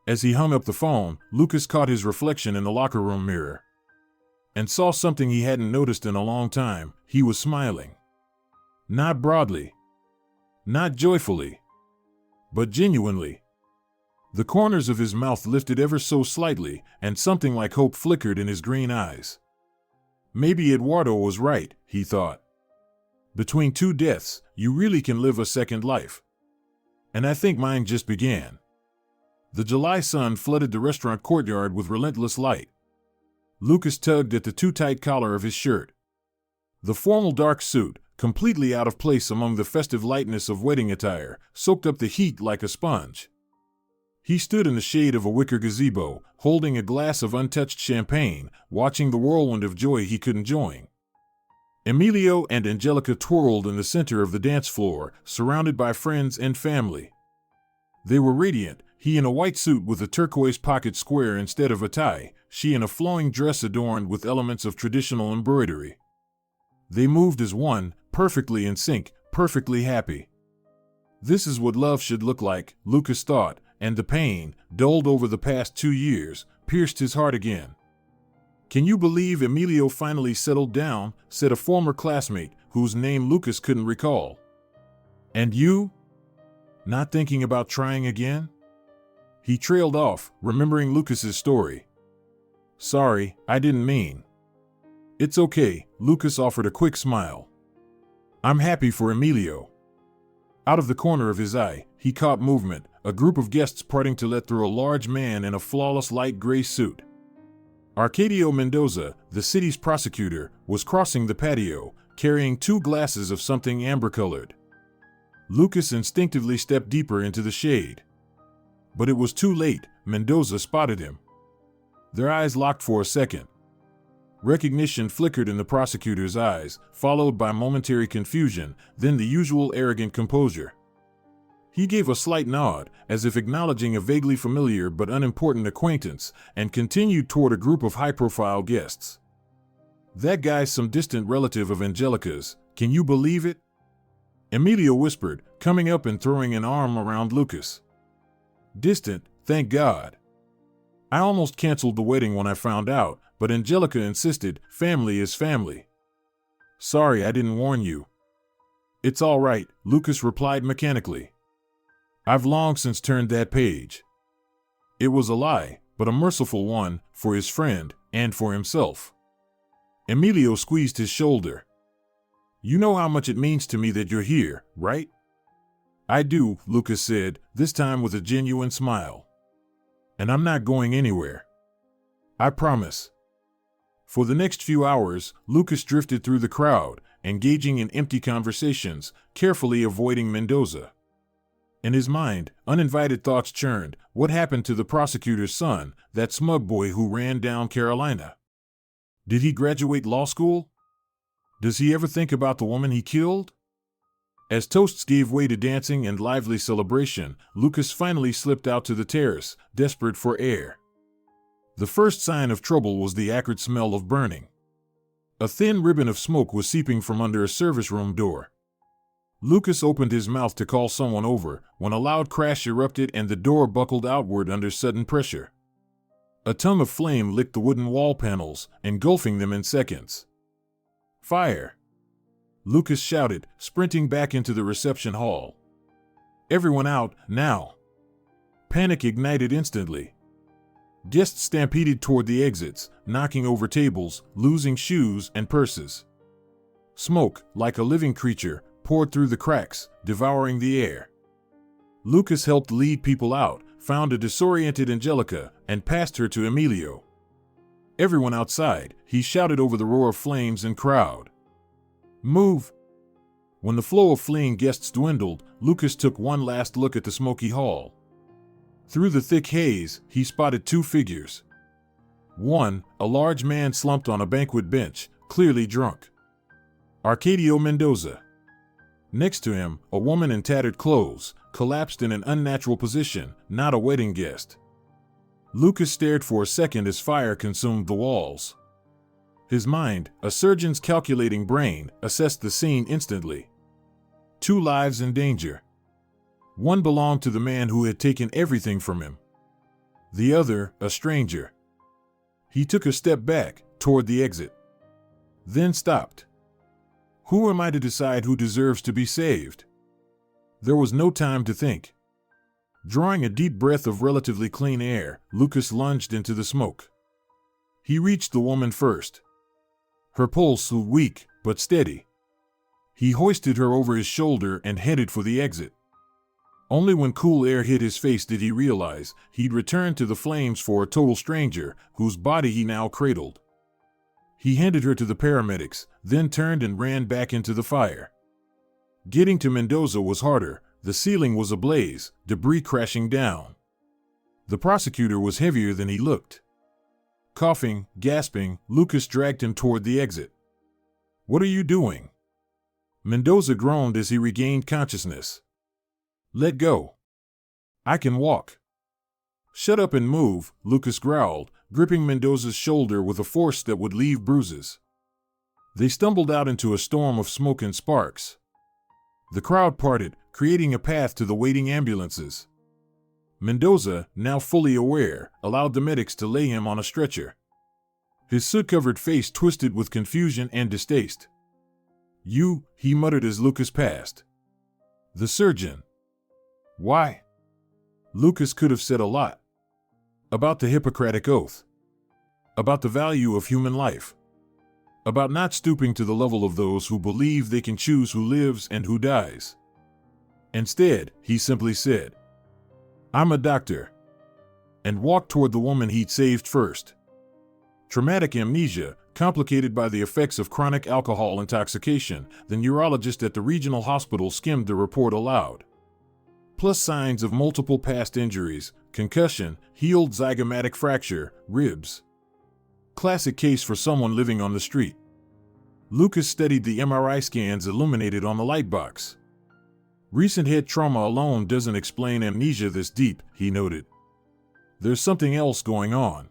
Speaker 2: As he hung up the phone, Lucas caught his reflection in the locker room mirror. And saw something he hadn't noticed in a long time. He was smiling. Not broadly. Not joyfully. but genuinely. The corners of his mouth lifted ever so slightly, and something like hope flickered in his green eyes. Maybe Eduardo was right, he thought. Between two deaths, you really can live a second life. And I think mine just began. The July sun flooded the restaurant courtyard with relentless light. Lucas tugged at the too-tight collar of his shirt. The formal dark suit, completely out of place among the festive lightness of wedding attire, soaked up the heat like a sponge. He stood in the shade of a wicker gazebo, holding a glass of untouched champagne, watching the whirlwind of joy he couldn't join. Emilio and Angelica twirled in the center of the dance floor, surrounded by friends and family. They were radiant, he in a white suit with a turquoise pocket square instead of a tie, she in a flowing dress adorned with elements of traditional embroidery. They moved as one, perfectly in sync, perfectly happy. This is what love should look like, Lucas thought, and the pain, dulled over the past 2 years, pierced his heart again. Can you believe Emilio finally settled down, said a former classmate, whose name Lucas couldn't recall. And you? Not thinking about trying again? He trailed off, remembering Lucas's story. Sorry, I didn't mean. It's okay, Lucas offered a quick smile. I'm happy for Emilio. Out of the corner of his eye, he caught movement, a group of guests parting to let through a large man in a flawless light gray suit. Arcadio Mendoza, the city's prosecutor, was crossing the patio, carrying 2 glasses of something amber-colored. Lucas instinctively stepped deeper into the shade. But it was too late, Mendoza spotted him. Their eyes locked for a second. Recognition flickered in the prosecutor's eyes, followed by momentary confusion, then the usual arrogant composure. He gave a slight nod, as if acknowledging a vaguely familiar but unimportant acquaintance, and continued toward a group of high-profile guests. That guy's some distant relative of Angelica's, can you believe it? Emilio whispered, coming up and throwing an arm around Lucas. Distant, thank God. I almost canceled the wedding when I found out, but Angelica insisted, family is family. Sorry I didn't warn you. It's all right, Lucas replied mechanically. I've long since turned that page. It was a lie, but a merciful one, for his friend, and for himself. Emilio squeezed his shoulder. You know how much it means to me that you're here, right? I do, Lucas said, this time with a genuine smile. And I'm not going anywhere. I promise. For the next few hours, Lucas drifted through the crowd, engaging in empty conversations, carefully avoiding Mendoza. In his mind, uninvited thoughts churned. What happened to the prosecutor's son, that smug boy who ran down Carolina? Did he graduate law school? Does he ever think about the woman he killed? As toasts gave way to dancing and lively celebration, Lucas finally slipped out to the terrace, desperate for air. The first sign of trouble was the acrid smell of burning. A thin ribbon of smoke was seeping from under a service room door. Lucas opened his mouth to call someone over, when a loud crash erupted and the door buckled outward under sudden pressure. A tongue of flame licked the wooden wall panels, engulfing them in seconds. Fire! Lucas shouted, sprinting back into the reception hall. Everyone out, now! Panic ignited instantly. Guests stampeded toward the exits, knocking over tables, losing shoes and purses. Smoke, like a living creature, poured through the cracks, devouring the air. Lucas helped lead people out, found a disoriented Angelica, and passed her to Emilio. Everyone outside, he shouted over the roar of flames and crowd. Move! When the flow of fleeing guests dwindled, Lucas took one last look at the smoky hall. Through the thick haze, he spotted 2 figures. One, a large man slumped on a banquet bench, clearly drunk. Arcadio Mendoza. Next to him, a woman in tattered clothes, collapsed in an unnatural position, not a wedding guest. Lucas stared for a second as fire consumed the walls. His mind, a surgeon's calculating brain, assessed the scene instantly. 2 lives in danger. One belonged to the man who had taken everything from him. The other, a stranger. He took a step back, toward the exit. Then stopped. Who am I to decide who deserves to be saved? There was no time to think. Drawing a deep breath of relatively clean air, Lucas lunged into the smoke. He reached the woman first. Her pulse was weak, but steady. He hoisted her over his shoulder and headed for the exit. Only when cool air hit his face did he realize he'd returned to the flames for a total stranger whose body he now cradled. He handed her to the paramedics, then turned and ran back into the fire. Getting to Mendoza was harder. The ceiling was ablaze, debris crashing down. The prosecutor was heavier than he looked. Coughing, gasping, Lucas dragged him toward the exit. "What are you doing?" Mendoza groaned as he regained consciousness. "Let go. I can walk." "Shut up and move," Lucas growled, gripping Mendoza's shoulder with a force that would leave bruises. They stumbled out into a storm of smoke and sparks. The crowd parted, creating a path to the waiting ambulances. Mendoza, now fully aware, allowed the medics to lay him on a stretcher. His soot-covered face twisted with confusion and distaste. "You," he muttered as Lucas passed. "The surgeon." "Why?" Lucas could have said a lot. About the Hippocratic Oath. About the value of human life. About not stooping to the level of those who believe they can choose who lives and who dies. Instead, he simply said, "I'm a doctor," and walked toward the woman he'd saved first. Traumatic amnesia, complicated by the effects of chronic alcohol intoxication, the neurologist at the regional hospital skimmed the report aloud. Plus signs of multiple past injuries, concussion, healed zygomatic fracture, ribs. Classic case for someone living on the street. Lucas studied the MRI scans illuminated on the lightbox. Recent head trauma alone doesn't explain amnesia this deep, he noted. There's something else going on.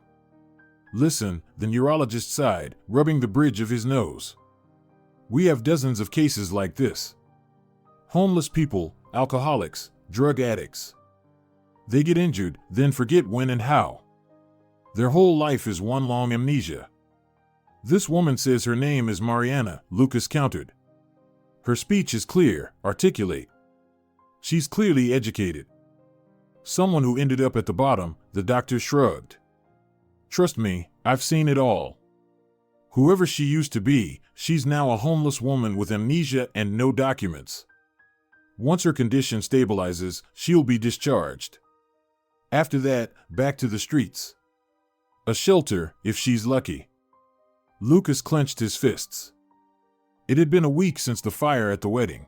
Speaker 2: Listen, the neurologist sighed, rubbing the bridge of his nose. We have dozens of cases like this. Homeless people, alcoholics, drug addicts. They get injured, then forget when and how. Their whole life is one long amnesia. This woman says her name is Mariana, Lucas countered. Her speech is clear, articulate. She's clearly educated. Someone who ended up at the bottom, the doctor shrugged. Trust me, I've seen it all. Whoever she used to be, she's now a homeless woman with amnesia and no documents. Once her condition stabilizes, she'll be discharged. After that, back to the streets. A shelter, if she's lucky. Lucas clenched his fists. It had been a week since the fire at the wedding.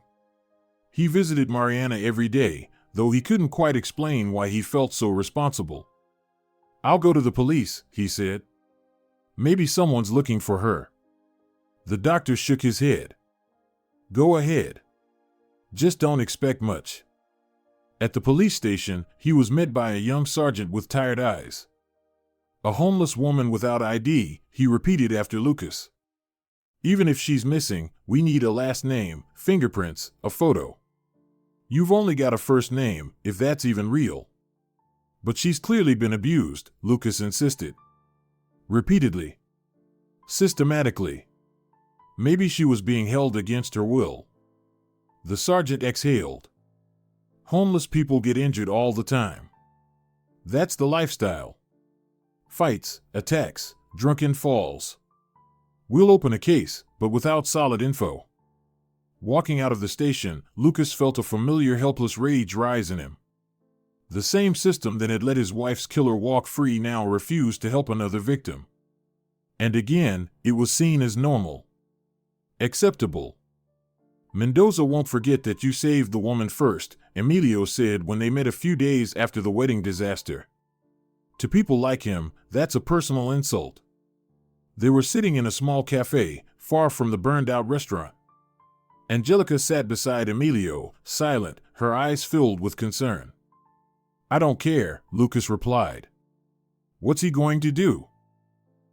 Speaker 2: He visited Mariana every day, though he couldn't quite explain why he felt so responsible. I'll go to the police, he said. Maybe someone's looking for her. The doctor shook his head. Go ahead. Just don't expect much. At the police station, he was met by a young sergeant with tired eyes. A homeless woman without ID, he repeated after Lucas. Even if she's missing, we need a last name, fingerprints, a photo. You've only got a first name, if that's even real. But she's clearly been abused, Lucas insisted. Repeatedly. Systematically. Maybe she was being held against her will. The sergeant exhaled. Homeless people get injured all the time. That's the lifestyle. Fights, attacks, drunken falls. We'll open a case, but without solid info. Walking out of the station, Lucas felt a familiar helpless rage rise in him. The same system that had let his wife's killer walk free now refused to help another victim. And again, it was seen as normal. Acceptable. Mendoza won't forget that you saved the woman first, Emilio said when they met a few days after the wedding disaster. To people like him, that's a personal insult. They were sitting in a small cafe, far from the burned-out restaurant. Angelica sat beside Emilio, silent, her eyes filled with concern. I don't care, Lucas replied. What's he going to do?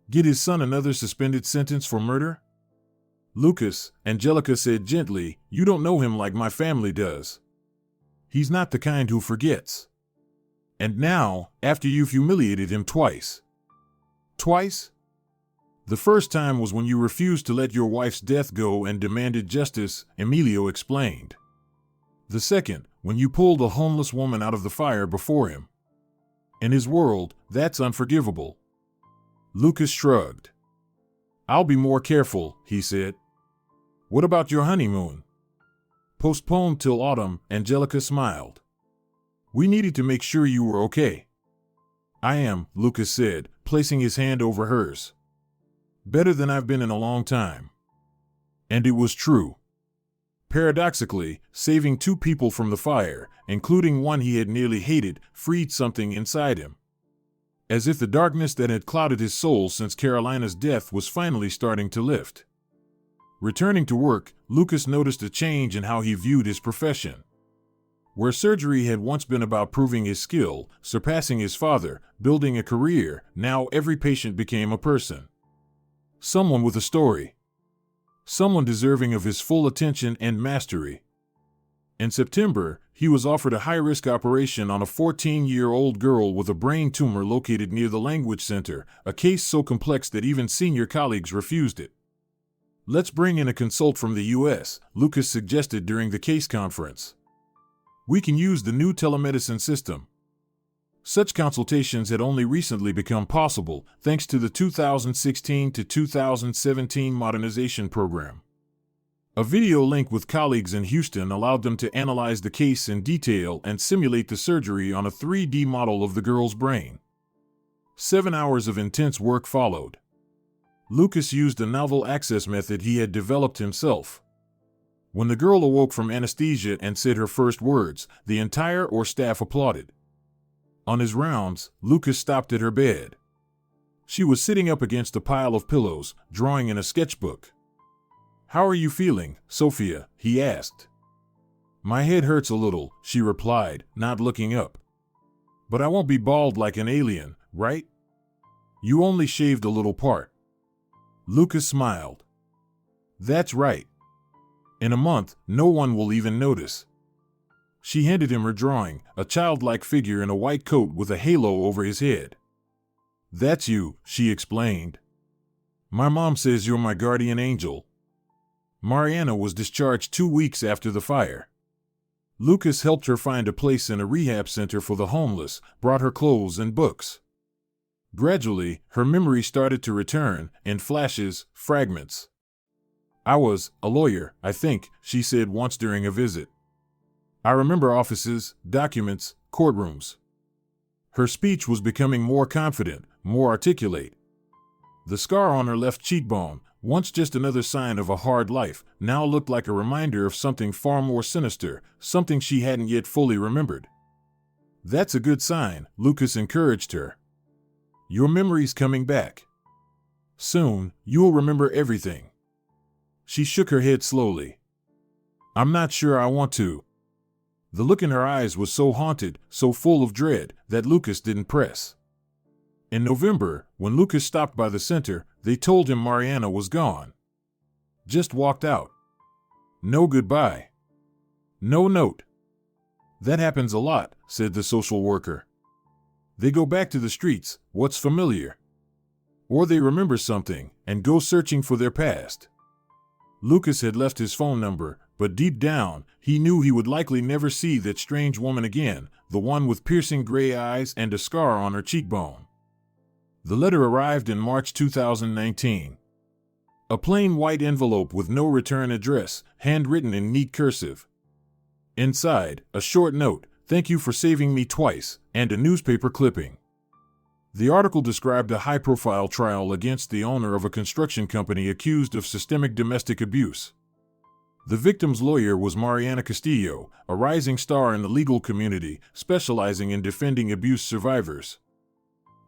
Speaker 2: Get his son another suspended sentence for murder? Lucas, Angelica said gently, you don't know him like my family does. He's not the kind who forgets. And now, after you've humiliated him twice. Twice? The first time was when you refused to let your wife's death go and demanded justice, Emilio explained. The second, when you pulled a homeless woman out of the fire before him. In his world, that's unforgivable. Lucas shrugged. I'll be more careful, he said. What about your honeymoon? Postponed till autumn, Angelica smiled. We needed to make sure you were okay. I am, Lucas said, placing his hand over hers. Better than I've been in a long time. And it was true. Paradoxically, saving two people from the fire, including one he had nearly hated, freed something inside him. As if the darkness that had clouded his soul since Carolina's death was finally starting to lift. Returning to work, Lucas noticed a change in how he viewed his profession. Where surgery had once been about proving his skill, surpassing his father, building a career, now every patient became a person. Someone with a story. Someone deserving of his full attention and mastery. In September, he was offered a high-risk operation on a 14-year-old girl with a brain tumor located near the language center, a case so complex that even senior colleagues refused it. Let's bring in a consult from the U.S., Lucas suggested during the case conference. We can use the new telemedicine system. Such consultations had only recently become possible thanks to the 2016 to 2017 modernization program. A video link with colleagues in Houston allowed them to analyze the case in detail and simulate the surgery on a 3D model of the girl's brain. 7 hours of intense work followed. Lucas used a novel access method he had developed himself. When the girl awoke from anesthesia and said her first words, the entire staff applauded. On his rounds, Lucas stopped at her bed. She was sitting up against a pile of pillows, drawing in a sketchbook. How are you feeling, Sophia? He asked. My head hurts a little, she replied, not looking up. But I won't be bald like an alien, right? You only shaved a little part. Lucas smiled. That's right. In a month, no one will even notice. She handed him her drawing, a childlike figure in a white coat with a halo over his head. That's you, she explained. My mom says you're my guardian angel. Mariana was discharged 2 weeks after the fire. Lucas helped her find a place in a rehab center for the homeless, brought her clothes and books. Gradually, her memory started to return, in flashes, fragments. I was a lawyer, I think, she said once during a visit. I remember offices, documents, courtrooms. Her speech was becoming more confident, more articulate. The scar on her left cheekbone, once just another sign of a hard life, now looked like a reminder of something far more sinister, something she hadn't yet fully remembered. That's a good sign, Lucas encouraged her. Your memory's coming back. Soon, you'll remember everything. She shook her head slowly. I'm not sure I want to. The look in her eyes was so haunted, so full of dread, that Lucas didn't press. In November, when Lucas stopped by the center, they told him Mariana was gone. Just walked out. No goodbye. No note. That happens a lot, said the social worker. They go back to the streets, what's familiar. Or they remember something, and go searching for their past. Lucas had left his phone number, but deep down, he knew he would likely never see that strange woman again, the one with piercing gray eyes and a scar on her cheekbone. The letter arrived in March 2019. A plain white envelope with no return address, handwritten in neat cursive. Inside, a short note, "Thank you for saving me twice," and a newspaper clipping. The article described a high-profile trial against the owner of a construction company accused of systemic domestic abuse. The victim's lawyer was Mariana Castillo, a rising star in the legal community, specializing in defending abuse survivors.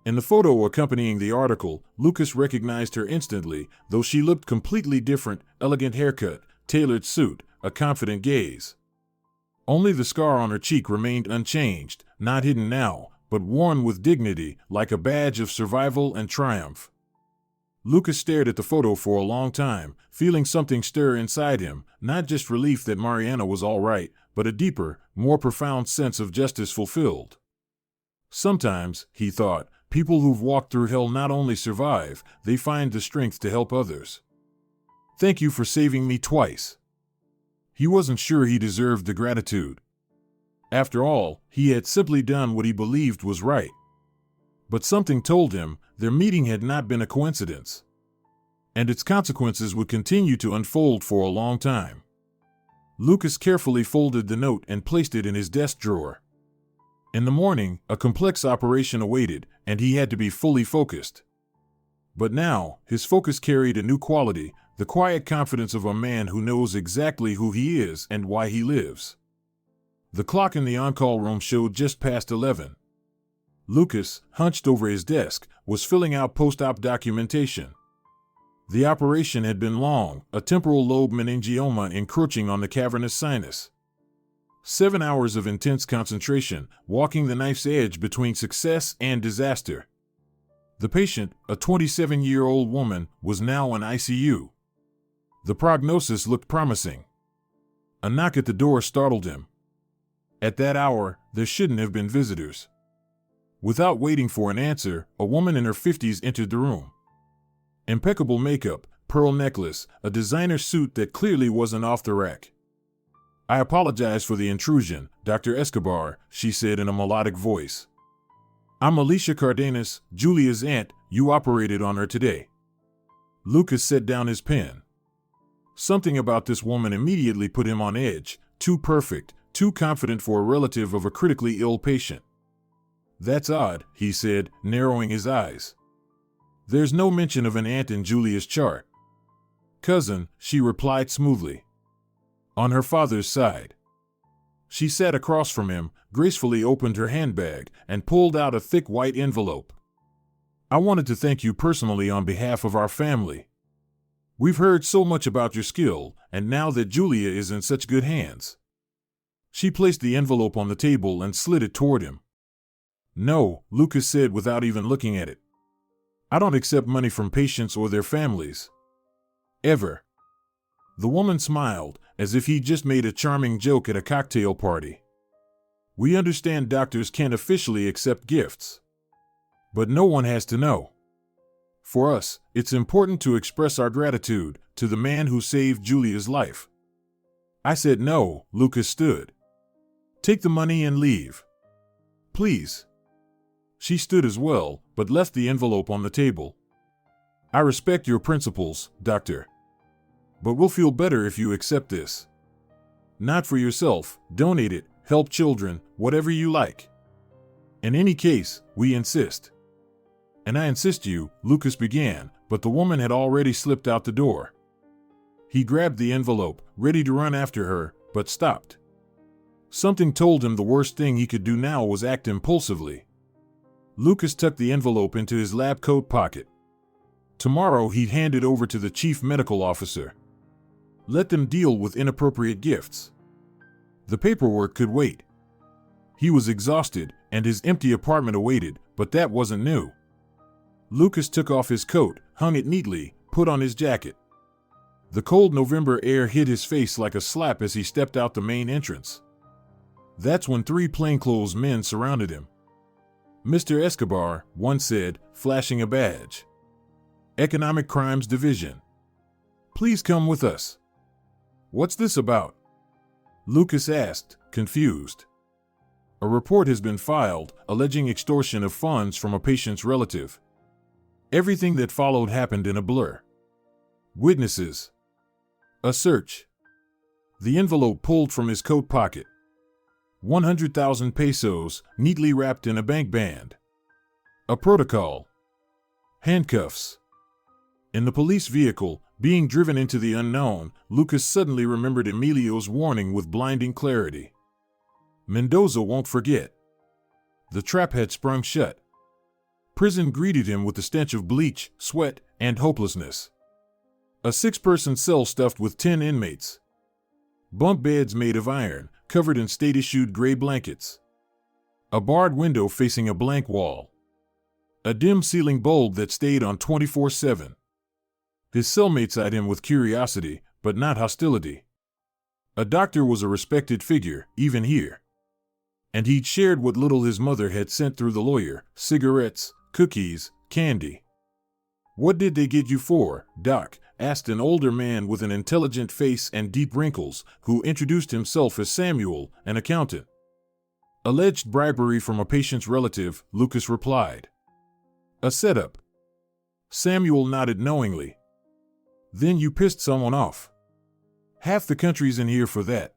Speaker 2: In the photo accompanying the article, Lucas recognized her instantly, though she looked completely different, elegant haircut, tailored suit, a confident gaze. Only the scar on her cheek remained unchanged, not hidden now, but worn with dignity, like a badge of survival and triumph. Lucas stared at the photo for a long time, feeling something stir inside him, not just relief that Mariana was all right, but a deeper, more profound sense of justice fulfilled. Sometimes, he thought, people who've walked through hell not only survive, they find the strength to help others. Thank you for saving me twice. He wasn't sure he deserved the gratitude. After all, he had simply done what he believed was right. But something told him their meeting had not been a coincidence, and its consequences would continue to unfold for a long time. Lucas carefully folded the note and placed it in his desk drawer. In the morning, a complex operation awaited, and he had to be fully focused. But now, his focus carried a new quality, the quiet confidence of a man who knows exactly who he is and why he lives. The clock in the on-call room showed just past 11. Lucas, hunched over his desk, was filling out post-op documentation. The operation had been long, a temporal lobe meningioma encroaching on the cavernous sinus. 7 hours of intense concentration, walking the knife's edge between success and disaster. The patient, a 27-year-old woman, was now in ICU. The prognosis looked promising. A knock at the door startled him. At that hour, there shouldn't have been visitors. Without waiting for an answer, a woman in her 50s entered the room. Impeccable makeup, pearl necklace, a designer suit that clearly wasn't off the rack. "I apologize for the intrusion, Dr. Escobar," she said in a melodic voice. "I'm Alicia Cardenas, Julia's aunt. You operated on her today." Lucas set down his pen. Something about this woman immediately put him on edge, too perfect, too confident for a relative of a critically ill patient. "That's odd," he said, narrowing his eyes. "There's no mention of an aunt in Julia's chart." "Cousin," she replied smoothly. "On her father's side." She sat across from him, gracefully opened her handbag, and pulled out a thick white envelope. "I wanted to thank you personally on behalf of our family. We've heard so much about your skill, and now that Julia is in such good hands." She placed the envelope on the table and slid it toward him. "No," Lucas said without even looking at it. "I don't accept money from patients or their families. Ever." The woman smiled, as if he'd just made a charming joke at a cocktail party. "We understand doctors can't officially accept gifts. But no one has to know. For us, it's important to express our gratitude to the man who saved Julia's life." I said no. Lucas stood. "Take the money and leave. Please." She stood as well, but left the envelope on the table. "I respect your principles, Doctor. But we'll feel better if you accept this. Not for yourself, donate it, help children, whatever you like. In any case, we insist." "And I insist you," Lucas began, but the woman had already slipped out the door. He grabbed the envelope, ready to run after her, but stopped. Something told him the worst thing he could do now was act impulsively. Lucas tucked the envelope into his lab coat pocket. Tomorrow he'd hand it over to the chief medical officer. Let them deal with inappropriate gifts. The paperwork could wait. He was exhausted, and his empty apartment awaited, but that wasn't new. Lucas took off his coat, hung it neatly, put on his jacket. The cold November air hit his face like a slap as he stepped out the main entrance. That's when 3 plainclothes men surrounded him. "Mr. Escobar," one said, flashing a badge. "Economic Crimes Division. Please come with us." "What's this about?" Lucas asked, confused. "A report has been filed, alleging extortion of funds from a patient's relative." Everything that followed happened in a blur. Witnesses. A search. The envelope pulled from his coat pocket. 100,000 pesos, neatly wrapped in a bank band. A protocol. Handcuffs. In the police vehicle, being driven into the unknown, Lucas suddenly remembered Emilio's warning with blinding clarity. Mendoza won't forget. The trap had sprung shut. Prison greeted him with the stench of bleach, sweat, and hopelessness. A 6-person cell stuffed with 10 inmates. Bunk beds made of iron, covered in state-issued gray blankets. A barred window facing a blank wall. A dim ceiling bulb that stayed on 24/7. His cellmates eyed him with curiosity, but not hostility. A doctor was a respected figure, even here. And he'd shared what little his mother had sent through the lawyer: cigarettes, cookies, candy. "What did they get you for, Doc?" asked an older man with an intelligent face and deep wrinkles, who introduced himself as Samuel, an accountant. Alleged bribery from a patient's relative, Lucas replied. A setup. Samuel nodded knowingly. Then you pissed someone off. Half the country's in here for that.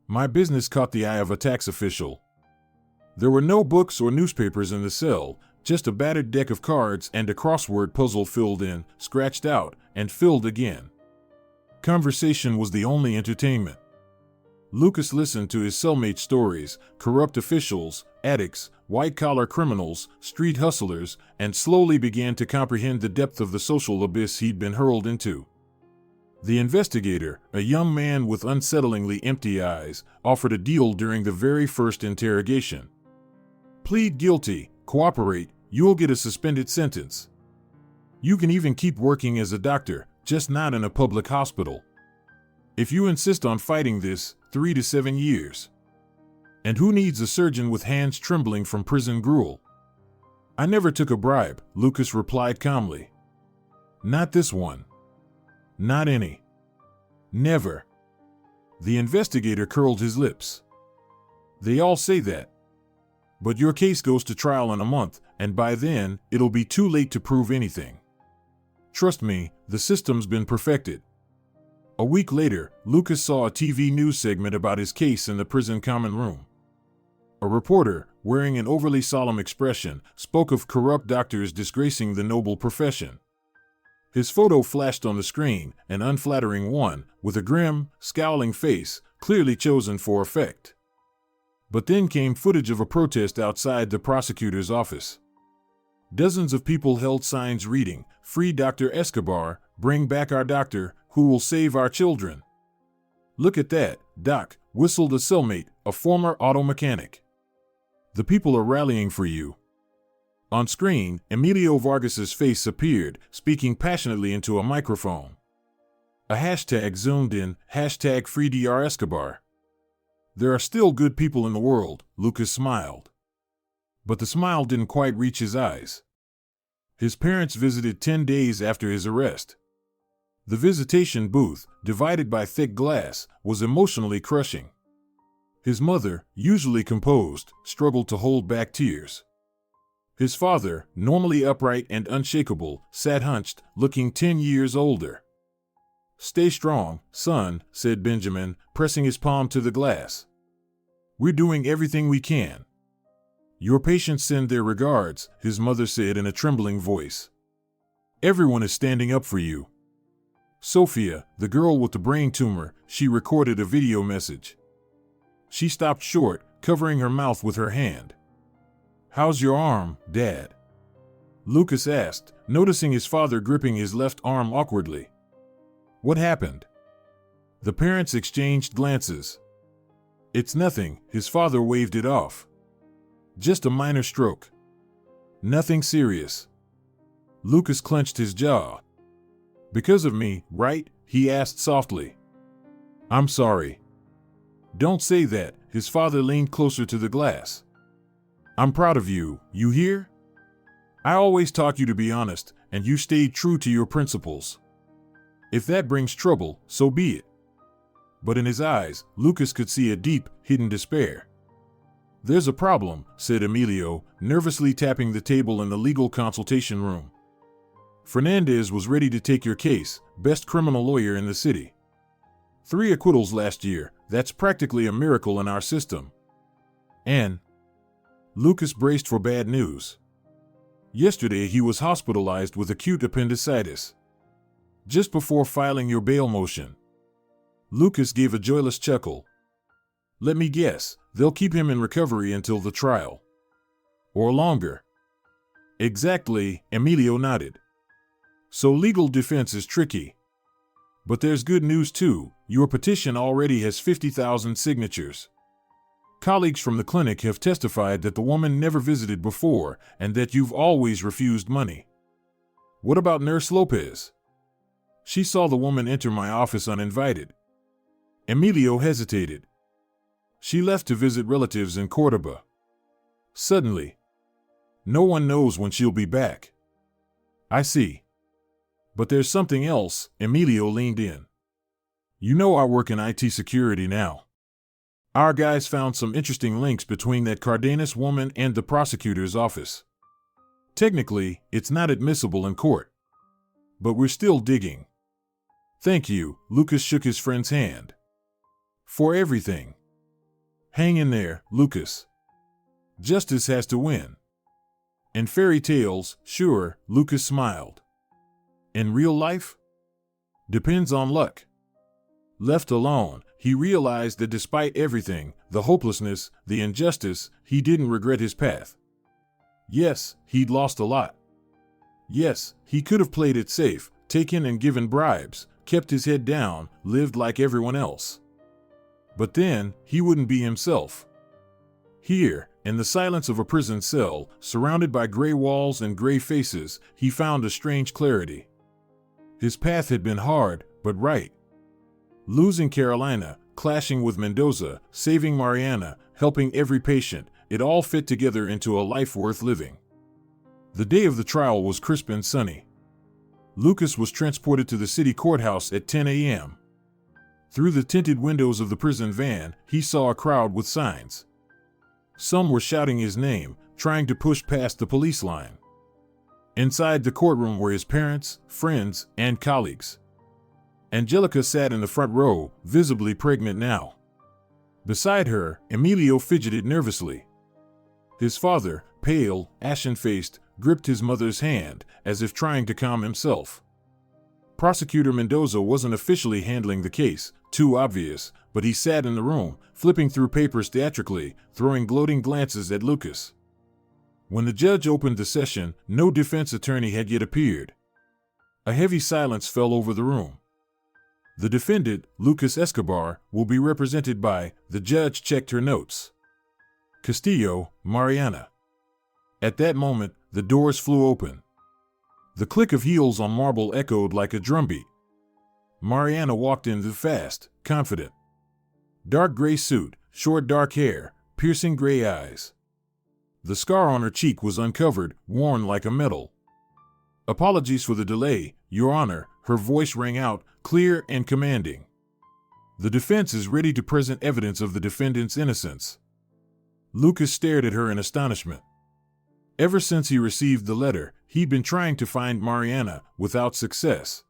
Speaker 2: My business caught the eye of a tax official. There were no books or newspapers in the cell, just a battered deck of cards and a crossword puzzle filled in, scratched out, and filled again. Conversation was the only entertainment. Lucas listened to his cellmates' stories, corrupt officials, addicts, white-collar criminals, street hustlers, and slowly began to comprehend the depth of the social abyss he'd been hurled into. The investigator, a young man with unsettlingly empty eyes, offered a deal during the very first interrogation. Plead guilty, cooperate, you'll get a suspended sentence. You can even keep working as a doctor, just not in a public hospital. If you insist on fighting this, 3 to 7 years. And who needs a surgeon with hands trembling from prison gruel? I never took a bribe, Lucas replied calmly. Not this one. Not any. Never. The investigator curled his lips. They all say that. But your case goes to trial in a month, and by then, it'll be too late to prove anything. Trust me, the system's been perfected. A week later, Lucas saw a TV news segment about his case in the prison common room. A reporter, wearing an overly solemn expression, spoke of corrupt doctors disgracing the noble profession. His photo flashed on the screen, an unflattering one, with a grim, scowling face, clearly chosen for effect. But then came footage of a protest outside the prosecutor's office. Dozens of people held signs reading, "Free Dr. Escobar, bring back our doctor, who will save our children." Look at that, Doc, whistled a cellmate, a former auto mechanic. The people are rallying for you. On screen, Emilio Vargas's face appeared, speaking passionately into a microphone. A hashtag zoomed in, hashtag Free Dr. Escobar. There are still good people in the world, Lucas smiled. But the smile didn't quite reach his eyes. His parents visited 10 days after his arrest. The visitation booth, divided by thick glass, was emotionally crushing. His mother, usually composed, struggled to hold back tears. His father, normally upright and unshakable, sat hunched, looking 10 years older. Stay strong, son, said Benjamin, pressing his palm to the glass. We're doing everything we can. Your patients send their regards, his mother said in a trembling voice. Everyone is standing up for you. Sophia, the girl with the brain tumor, she recorded a video message. She stopped short, covering her mouth with her hand. How's your arm, Dad? Lucas asked, noticing his father gripping his left arm awkwardly. What happened? The parents exchanged glances. It's nothing, his father waved it off. Just a minor stroke. Nothing serious. Lucas clenched his jaw. Because of me, right? He asked softly. I'm sorry. Don't say that, his father leaned closer to the glass. I'm proud of you, you hear? I always taught you to be honest, and you stayed true to your principles. If that brings trouble, so be it. But in his eyes, Lucas could see a deep, hidden despair. There's a problem, said Emilio, nervously tapping the table in the legal consultation room. Fernandez was ready to take your case, best criminal lawyer in the city. 3 acquittals last year, that's practically a miracle in our system. And Lucas braced for bad news. Yesterday he was hospitalized with acute appendicitis. Just before filing your bail motion. Lucas gave a joyless chuckle. Let me guess, they'll keep him in recovery until the trial. Or longer. Exactly, Emilio nodded. So legal defense is tricky. But there's good news too, your petition already has 50,000 signatures. Colleagues from the clinic have testified that the woman never visited before and that you've always refused money. What about Nurse Lopez? She saw the woman enter my office uninvited. Emilio hesitated. She left to visit relatives in Cordoba. Suddenly. No one knows when she'll be back. I see. But there's something else, Emilio leaned in. You know I work in IT security now. Our guys found some interesting links between that Cardenas woman and the prosecutor's office. Technically, it's not admissible in court. But we're still digging. Thank you, Lucas shook his friend's hand. For everything. Hang in there, Lucas. Justice has to win. In fairy tales, sure, Lucas smiled. In real life? Depends on luck. Left alone, he realized that despite everything, the hopelessness, the injustice, he didn't regret his path. Yes, he'd lost a lot. Yes, he could have played it safe, taken and given bribes, kept his head down, lived like everyone else. But then, he wouldn't be himself. Here, in the silence of a prison cell, surrounded by gray walls and gray faces, he found a strange clarity. His path had been hard, but right. Losing Carolina, clashing with Mendoza, saving Mariana, helping every patient, it all fit together into a life worth living. The day of the trial was crisp and sunny. Lucas was transported to the city courthouse at 10 a.m. Through the tinted windows of the prison van, he saw a crowd with signs. Some were shouting his name, trying to push past the police line. Inside the courtroom were his parents, friends, and colleagues. Angelica sat in the front row, visibly pregnant now. Beside her, Emilio fidgeted nervously. His father, pale, ashen-faced, gripped his mother's hand, as if trying to calm himself. Prosecutor Mendoza wasn't officially handling the case, too obvious, but he sat in the room, flipping through papers theatrically, throwing gloating glances at Lucas. When the judge opened the session, no defense attorney had yet appeared. A heavy silence fell over the room. The defendant, Lucas Escobar, will be represented by, the judge checked her notes. Castillo, Mariana. At that moment, the doors flew open. The click of heels on marble echoed like a drumbeat. Mariana walked in fast, confident. Dark gray suit, short dark hair, piercing gray eyes. The scar on her cheek was uncovered, worn like a medal. Apologies for the delay, Your Honor, her voice rang out, clear and commanding. The defense is ready to present evidence of the defendant's innocence. Lucas stared at her in astonishment. Ever since he received the letter, he'd been trying to find Mariana, without success.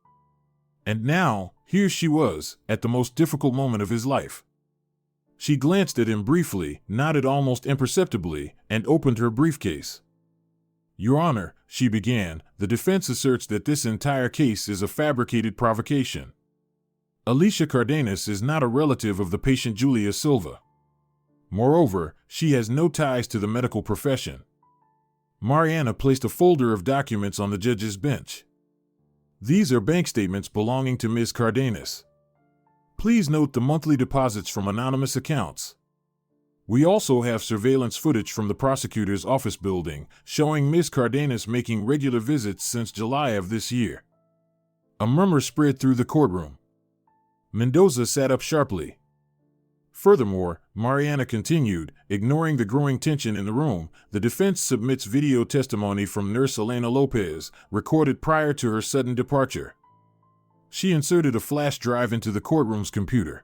Speaker 2: And now, here she was, at the most difficult moment of his life. She glanced at him briefly, nodded almost imperceptibly, and opened her briefcase. Your Honor, she began, the defense asserts that this entire case is a fabricated provocation. Alicia Cardenas is not a relative of the patient Julia Silva. Moreover, she has no ties to the medical profession. Mariana placed a folder of documents on the judge's bench. These are bank statements belonging to Ms. Cardenas. Please note the monthly deposits from anonymous accounts. We also have surveillance footage from the prosecutor's office building, showing Ms. Cardenas making regular visits since July of this year. A murmur spread through the courtroom. Mendoza sat up sharply. Furthermore, Mariana continued, ignoring the growing tension in the room, the defense submits video testimony from nurse Elena Lopez, recorded prior to her sudden departure. She inserted a flash drive into the courtroom's computer.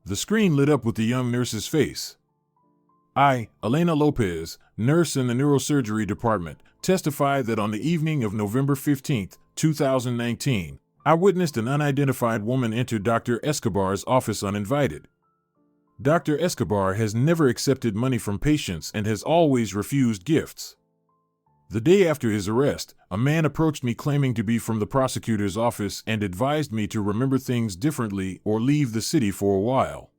Speaker 2: The screen lit up with the young nurse's face. I, Elena Lopez, nurse in the neurosurgery department, testify that on the evening of November 15, 2019, I witnessed an unidentified woman enter Dr. Escobar's office uninvited. Dr. Escobar has never accepted money from patients and has always refused gifts. The day after his arrest, a man approached me claiming to be from the prosecutor's office and advised me to remember things differently or leave the city for a while.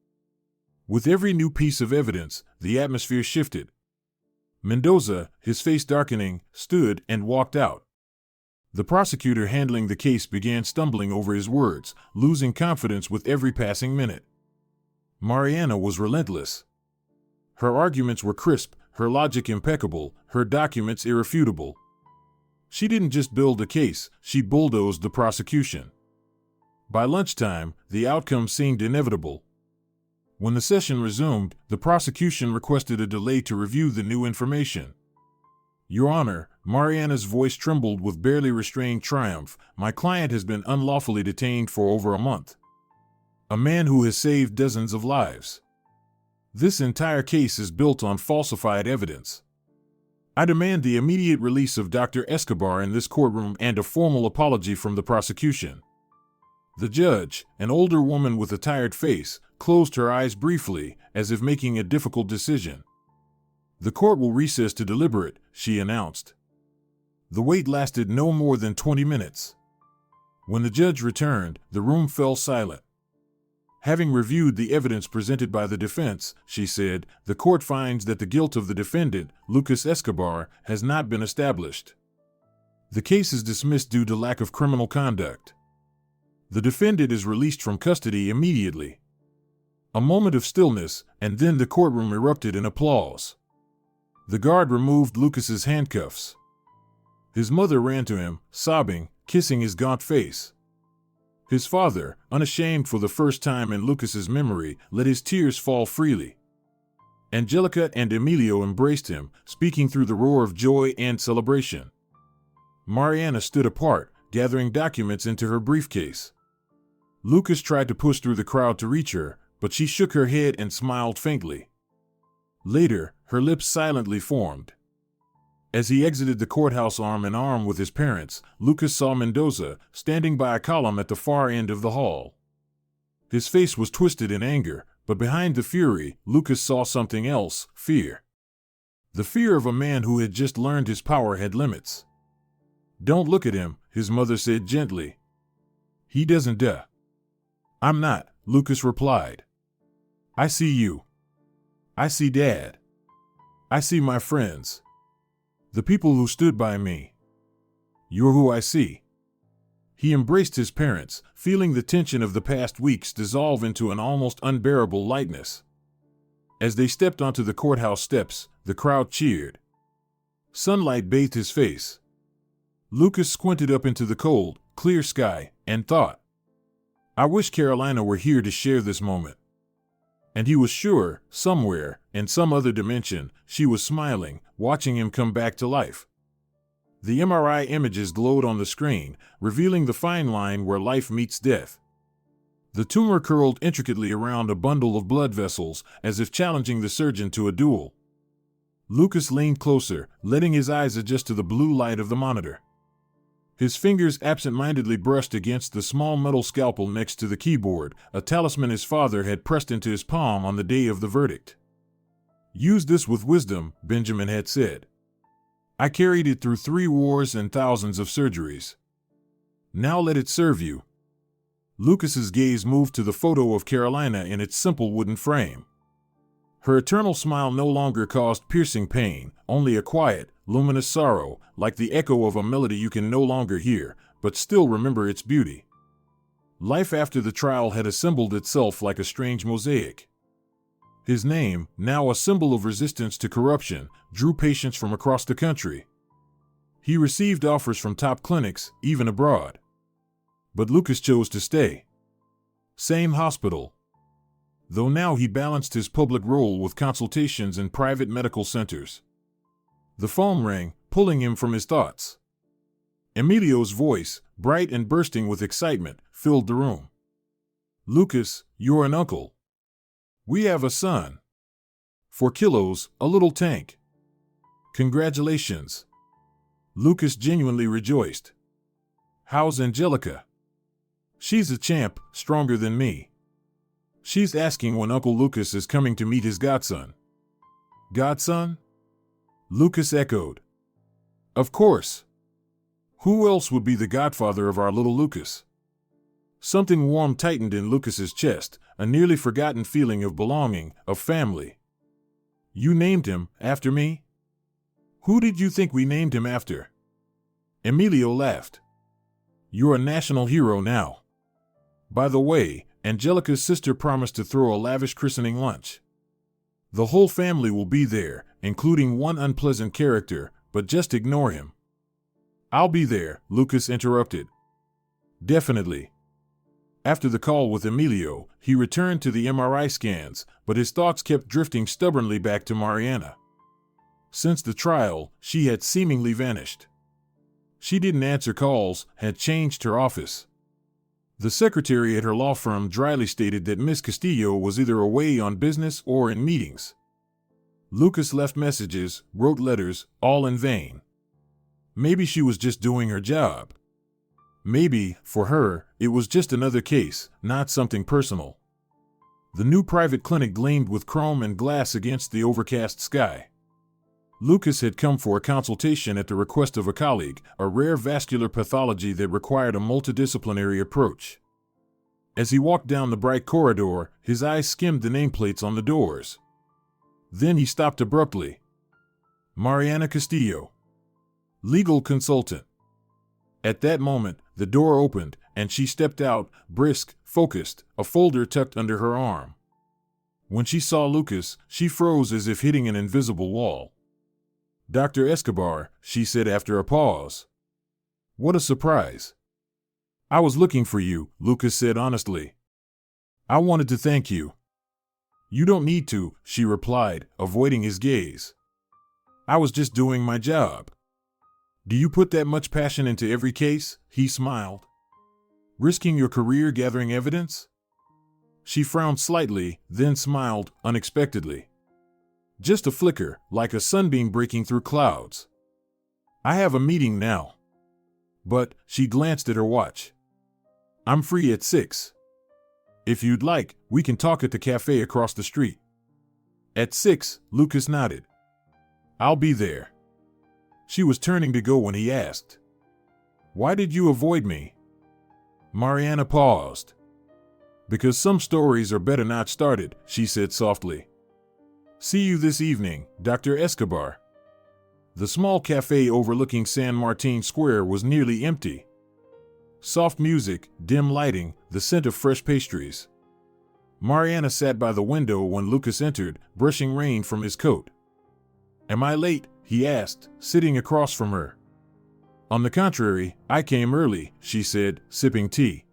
Speaker 2: With every new piece of evidence, the atmosphere shifted. Mendoza, his face darkening, stood and walked out. The prosecutor handling the case began stumbling over his words, losing confidence with every passing minute. Mariana was relentless. Her arguments were crisp, her logic impeccable, her documents irrefutable. She didn't just build a case, she bulldozed the prosecution. By lunchtime, the outcome seemed inevitable. When the session resumed, the prosecution requested a delay to review the new information. Your Honor, Mariana's voice trembled with barely restrained triumph. "My client has been unlawfully detained for over a month. A man who has saved dozens of lives. This entire case is built on falsified evidence. I demand the immediate release of Dr. Escobar in this courtroom and a formal apology from the prosecution." The judge, an older woman with a tired face, closed her eyes briefly, as if making a difficult decision. "The court will recess to deliberate," she announced. The wait lasted no more than 20 minutes. When the judge returned, the room fell silent. "Having reviewed the evidence presented by the defense," she said, "the court finds that the guilt of the defendant, Lucas Escobar, has not been established. The case is dismissed due to lack of criminal conduct. The defendant is released from custody immediately." A moment of stillness, and then the courtroom erupted in applause. The guard removed Lucas's handcuffs. His mother ran to him, sobbing, kissing his gaunt face. His father, unashamed for the first time in Lucas's memory, let his tears fall freely. Angelica and Emilio embraced him, speaking through the roar of joy and celebration. Mariana stood apart, gathering documents into her briefcase. Lucas tried to push through the crowd to reach her, but she shook her head and smiled faintly. Later, her lips silently formed. As he exited the courthouse arm in arm with his parents, Lucas saw Mendoza, standing by a column at the far end of the hall. His face was twisted in anger, but behind the fury, Lucas saw something else: fear. The fear of a man who had just learned his power had limits. "Don't look at him," his mother said gently. "He doesn't dare." "I'm not," Lucas replied. "I see you. I see Dad. I see my friends. The people who stood by me. You're who I see." He embraced his parents, feeling the tension of the past weeks dissolve into an almost unbearable lightness. As they stepped onto the courthouse steps, the crowd cheered. Sunlight bathed his face. Lucas squinted up into the cold, clear sky, and thought, "I wish Carolina were here to share this moment." And he was sure, somewhere, in some other dimension, she was smiling, watching him come back to life. The MRI images glowed on the screen, revealing the fine line where life meets death. The tumor curled intricately around a bundle of blood vessels, as if challenging the surgeon to a duel. Lucas leaned closer, letting his eyes adjust to the blue light of the monitor. His fingers absent-mindedly brushed against the small metal scalpel next to the keyboard, a talisman his father had pressed into his palm on the day of the verdict. "Use this with wisdom," Benjamin had said. "I carried it through 3 wars and thousands of surgeries. Now let it serve you." Lucas's gaze moved to the photo of Carolina in its simple wooden frame. Her eternal smile no longer caused piercing pain, only a quiet, luminous sorrow, like the echo of a melody you can no longer hear, but still remember its beauty. Life after the trial had assembled itself like a strange mosaic. His name, now a symbol of resistance to corruption, drew patients from across the country. He received offers from top clinics, even abroad. But Lucas chose to stay. Same hospital. Though now he balanced his public role with consultations in private medical centers. The phone rang, pulling him from his thoughts. Emilio's voice, bright and bursting with excitement, filled the room. "Lucas, you're an uncle. We have a son. 4 kilos, a little tank. Congratulations." Lucas genuinely rejoiced. "How's Angelica?" "She's a champ, stronger than me. She's asking when Uncle Lucas is coming to meet his godson." "Godson?" Lucas echoed. "Of course. Who else would be the godfather of our little Lucas?" Something warm tightened in Lucas's chest, a nearly forgotten feeling of belonging, of family. "You named him after me?" "Who did you think we named him after?" Emilio laughed. "You're a national hero now. By the way, Angelica's sister promised to throw a lavish christening lunch. The whole family will be there, including one unpleasant character, but just ignore him." "I'll be there," Lucas interrupted. "Definitely." After the call with Emilio, he returned to the MRI scans, but his thoughts kept drifting stubbornly back to Mariana. Since the trial, she had seemingly vanished. She didn't answer calls, had changed her office. The secretary at her law firm dryly stated that Miss Castillo was either away on business or in meetings. Lucas left messages, wrote letters, all in vain. Maybe she was just doing her job. Maybe, for her, it was just another case, not something personal. The new private clinic gleamed with chrome and glass against the overcast sky. Lucas had come for a consultation at the request of a colleague, a rare vascular pathology that required a multidisciplinary approach. As he walked down the bright corridor, his eyes skimmed the nameplates on the doors. Then he stopped abruptly. Mariana Castillo, legal consultant. At that moment, the door opened, and she stepped out, brisk, focused, a folder tucked under her arm. When she saw Lucas, she froze as if hitting an invisible wall. "Dr. Escobar," she said after a pause. "What a surprise." "I was looking for you," Lucas said honestly. "I wanted to thank you." "You don't need to," she replied, avoiding his gaze. "I was just doing my job." "Do you put that much passion into every case?" he smiled. "Risking your career gathering evidence?" She frowned slightly, then smiled, unexpectedly. Just a flicker, like a sunbeam breaking through clouds. "I have a meeting now." "But," she glanced at her watch. "I'm free at 6. If you'd like, we can talk at the cafe across the street." "At 6, Lucas nodded. "I'll be there." She was turning to go when he asked, "Why did you avoid me?" Mariana paused. "Because some stories are better not started," she said softly. "See you this evening, Dr. Escobar." The small cafe overlooking San Martin Square was nearly empty. Soft music, dim lighting, the scent of fresh pastries. Mariana sat by the window when Lucas entered, brushing rain from his coat. "Am I late?" he asked, sitting across from her. "On the contrary, I came early," she said, sipping tea.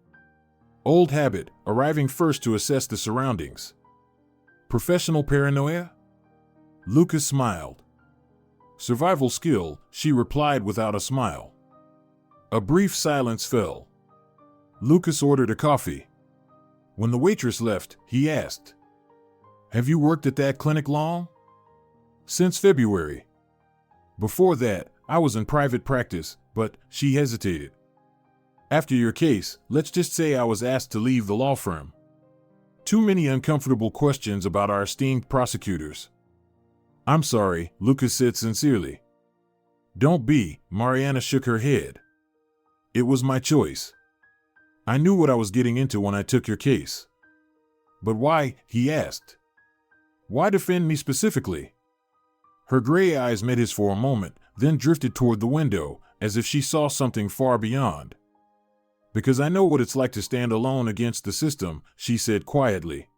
Speaker 2: Old habit, arriving first to assess the surroundings. Professional paranoia? Lucas smiled. "Survival skill," she replied without a smile. A brief silence fell. Lucas ordered a coffee. When the waitress left, he asked, "Have you worked at that clinic long?" "Since February. Before that, I was in private practice," but she hesitated. "After your case, let's just say I was asked to leave the law firm." Too many uncomfortable questions about our esteemed prosecutors. "I'm sorry," Lucas said sincerely. "Don't be," Mariana shook her head. "It was my choice. I knew what I was getting into when I took your case." "But why?" he asked. "Why defend me specifically?" Her gray eyes met his for a moment, then drifted toward the window, as if she saw something far beyond. "Because I know what it's like to stand alone against the system," she said quietly.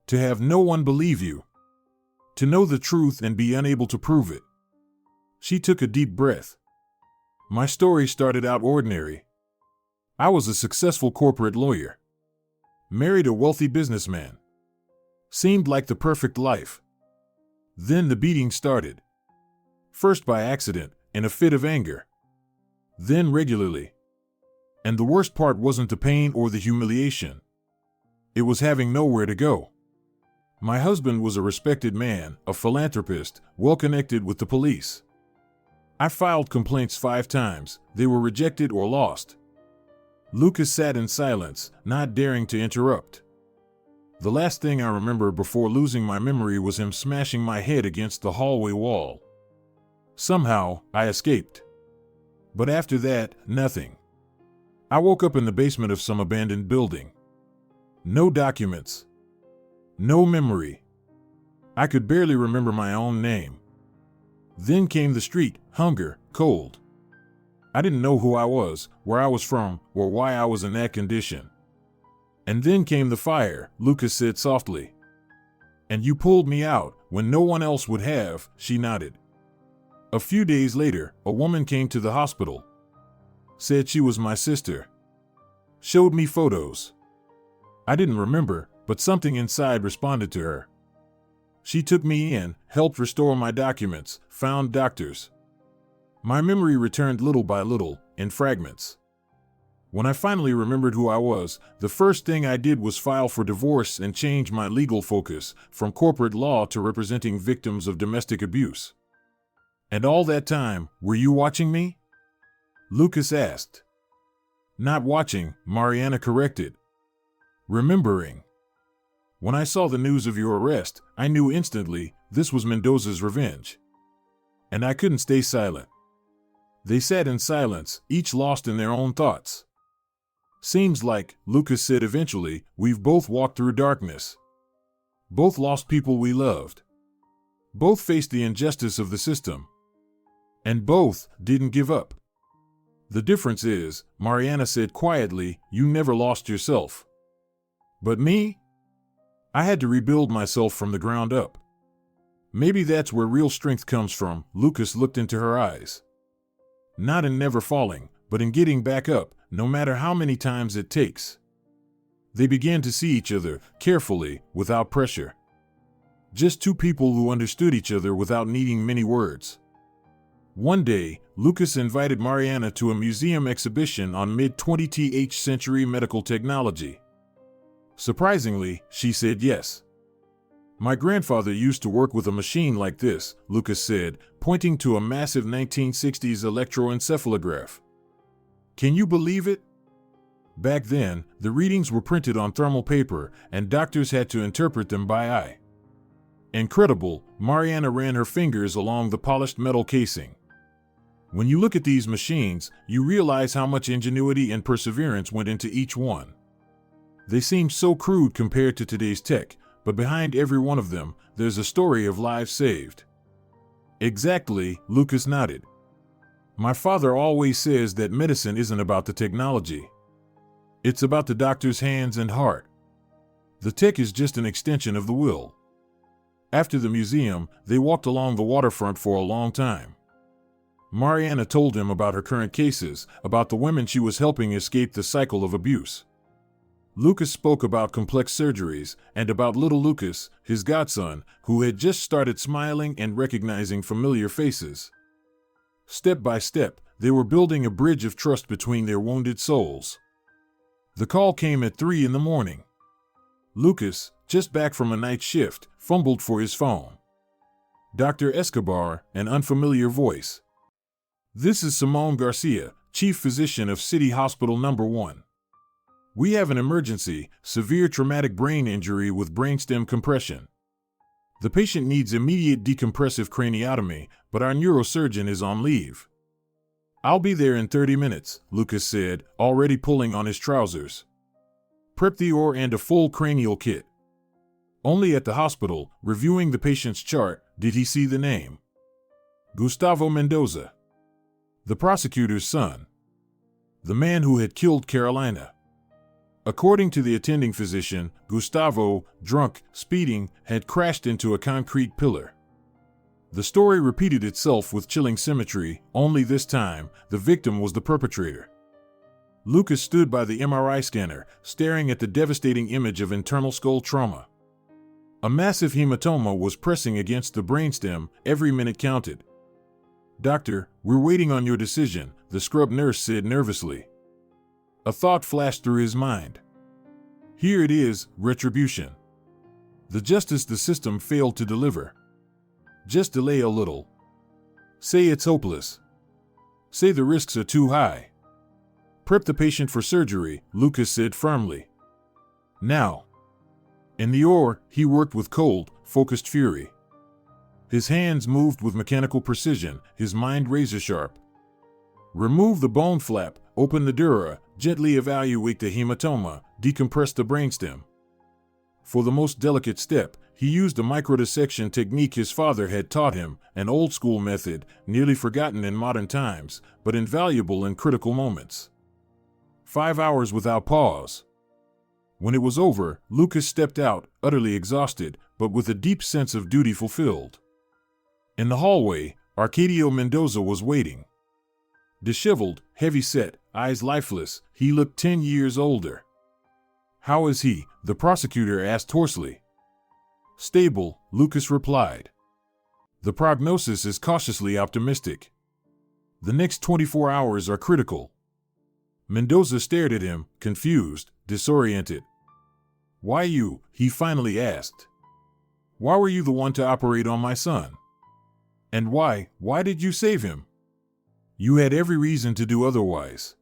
Speaker 2: "To have no one believe you. To know the truth and be unable to prove it." She took a deep breath. "My story started out ordinary. I was a successful corporate lawyer. Married a wealthy businessman. Seemed like the perfect life. Then the beating started. First by accident, in a fit of anger. Then regularly. And the worst part wasn't the pain or the humiliation. It was having nowhere to go. My husband was a respected man, a philanthropist, well connected with the police. I filed complaints 5 times, they were rejected or lost." Lucas sat in silence, not daring to interrupt. "The last thing I remember before losing my memory was him smashing my head against the hallway wall. Somehow, I escaped. But after that, nothing. I woke up in the basement of some abandoned building. No documents. No memory. I could barely remember my own name. Then came the street, hunger, cold. I didn't know who I was, where I was from, or why I was in that condition. And then came the fire," Lucas said softly. "And you pulled me out, when no one else would have," she nodded. "A few days later, a woman came to the hospital. Said she was my sister. Showed me photos. I didn't remember, but something inside responded to her. She took me in, helped restore my documents, found doctors. My memory returned little by little, in fragments. When I finally remembered who I was, the first thing I did was file for divorce and change my legal focus from corporate law to representing victims of domestic abuse. And all that time, were you watching me? Lucas asked. Not watching, Mariana corrected. Remembering. When I saw the news of your arrest, I knew instantly this was Mendoza's revenge. And I couldn't stay silent. They sat in silence, each lost in their own thoughts. Seems like, Lucas said eventually, we've both walked through darkness. Both lost people we loved. Both faced the injustice of the system. And both didn't give up. The difference is, Mariana said quietly, you never lost yourself. But me? I had to rebuild myself from the ground up. Maybe that's where real strength comes from, Lucas looked into her eyes. Not in never falling, but in getting back up, no matter how many times it takes. They began to see each other, carefully, without pressure. Just two people who understood each other without needing many words. One day, Lucas invited Mariana to a museum exhibition on mid-20th century medical technology. Surprisingly, she said yes. My grandfather used to work with a machine like this, Lucas said, pointing to a massive 1960s electroencephalograph. Can you believe it? Back then, the readings were printed on thermal paper, and doctors had to interpret them by eye. Incredible, Mariana ran her fingers along the polished metal casing. When you look at these machines, you realize how much ingenuity and perseverance went into each one. They seem so crude compared to today's tech, but behind every one of them, there's a story of lives saved. Exactly, Lucas nodded. My father always says that medicine isn't about the technology. It's about the doctor's hands and heart. The tech is just an extension of the will. After the museum, they walked along the waterfront for a long time. Mariana told him about her current cases, about the women she was helping escape the cycle of abuse. Lucas spoke about complex surgeries, and about little Lucas, his godson, who had just started smiling and recognizing familiar faces. Step by step, they were building a bridge of trust between their wounded souls. The call came at 3 a.m. Lucas, just back from a night shift, fumbled for his phone. Dr. Escobar, an unfamiliar voice. This is Simone Garcia, chief physician of City Hospital No. 1. We have an emergency, severe traumatic brain injury with brainstem compression. The patient needs immediate decompressive craniotomy, but our neurosurgeon is on leave. I'll be there in 30 minutes, Lucas said, already pulling on his trousers. Prep the oar and a full cranial kit. Only at the hospital, reviewing the patient's chart, did he see the name. Gustavo Mendoza. The prosecutor's son. The man who had killed Carolina. According to the attending physician, Gustavo, drunk, speeding, had crashed into a concrete pillar. The story repeated itself with chilling symmetry, only this time, the victim was the perpetrator. Lucas stood by the MRI scanner, staring at the devastating image of internal skull trauma. A massive hematoma was pressing against the brainstem, every minute counted. Doctor, we're waiting on your decision, the scrub nurse said nervously. A thought flashed through his mind. Here it is, retribution. The justice the system failed to deliver. Just delay a little. Say it's hopeless. Say the risks are too high. Prep the patient for surgery, Lucas said firmly. Now. In the OR, he worked with cold, focused fury. His hands moved with mechanical precision, his mind razor-sharp. Remove the bone flap, open the dura, gently evaluate the hematoma, decompress the brainstem. For the most delicate step, he used a microdissection technique his father had taught him, an old-school method, nearly forgotten in modern times, but invaluable in critical moments. 5 hours without pause. When it was over, Lucas stepped out, utterly exhausted, but with a deep sense of duty fulfilled. In the hallway, Arcadio Mendoza was waiting. Disheveled, heavy-set, eyes lifeless, he looked 10 years older. How is he? The prosecutor asked hoarsely. Stable, Lucas replied. The prognosis is cautiously optimistic. The next 24 hours are critical. Mendoza stared at him, confused, disoriented. Why you? He finally asked. Why were you the one to operate on my son? And why did you save him? You had every reason to do otherwise.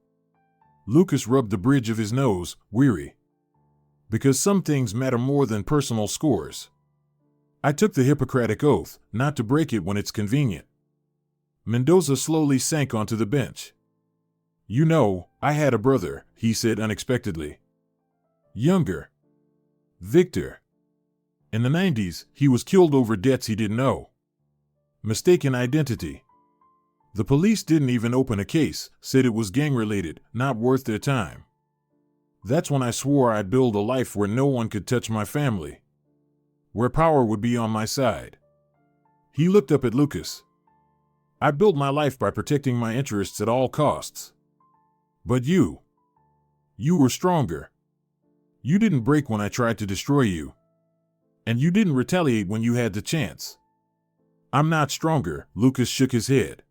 Speaker 2: Lucas rubbed the bridge of his nose, weary. Because some things matter more than personal scores. I took the Hippocratic Oath, not to break it when it's convenient. Mendoza slowly sank onto the bench. You know, I had a brother, he said unexpectedly. Younger. Victor. In the 90s, he was killed over debts he didn't owe. Mistaken identity. The police didn't even open a case, said it was gang-related, not worth their time. That's when I swore I'd build a life where no one could touch my family. Where power would be on my side. He looked up at Lucas. I built my life by protecting my interests at all costs. But you were stronger. You didn't break when I tried to destroy you. And you didn't retaliate when you had the chance. I'm not stronger, Lucas shook his head.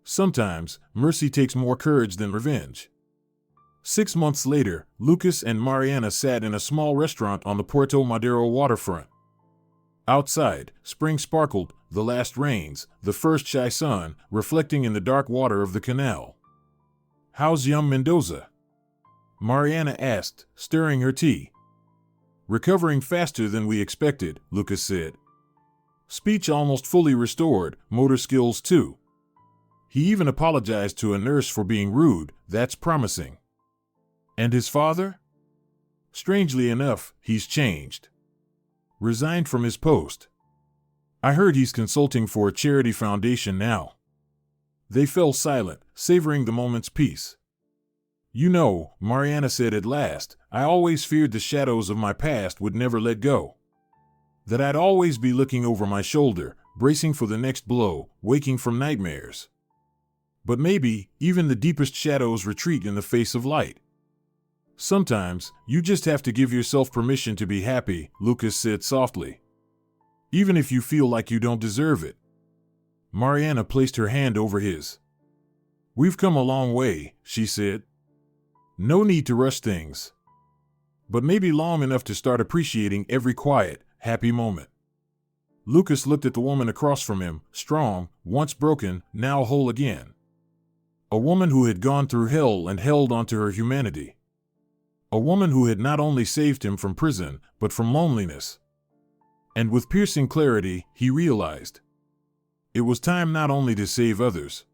Speaker 2: Sometimes, mercy takes more courage than revenge. 6 months later, Lucas and Mariana sat in a small restaurant on the Puerto Madero waterfront. Outside, spring sparkled, the last rains, the first shy sun, reflecting in the dark water of the canal. How's young Mendoza? Mariana asked, stirring her tea. Recovering faster than we expected, Lucas said. Speech almost fully restored, motor skills too. He even apologized to a nurse for being rude, that's promising. And his father? Strangely enough, he's changed. Resigned from his post. I heard he's consulting for a charity foundation now. They fell silent, savoring the moment's peace. You know, Mariana said at last, I always feared the shadows of my past would never let go. That I'd always be looking over my shoulder, bracing for the next blow, waking from nightmares. But maybe, even the deepest shadows retreat in the face of light. Sometimes, you just have to give yourself permission to be happy, Lucas said softly. Even if you feel like you don't deserve it. Mariana placed her hand over his. We've come a long way, she said. No need to rush things. But maybe long enough to start appreciating every quiet, happy moment. Lucas looked at the woman across from him, strong, once broken, now whole again. A woman who had gone through hell and held onto her humanity. A woman who had not only saved him from prison, but from loneliness. And with piercing clarity, he realized. It was time not only to save others,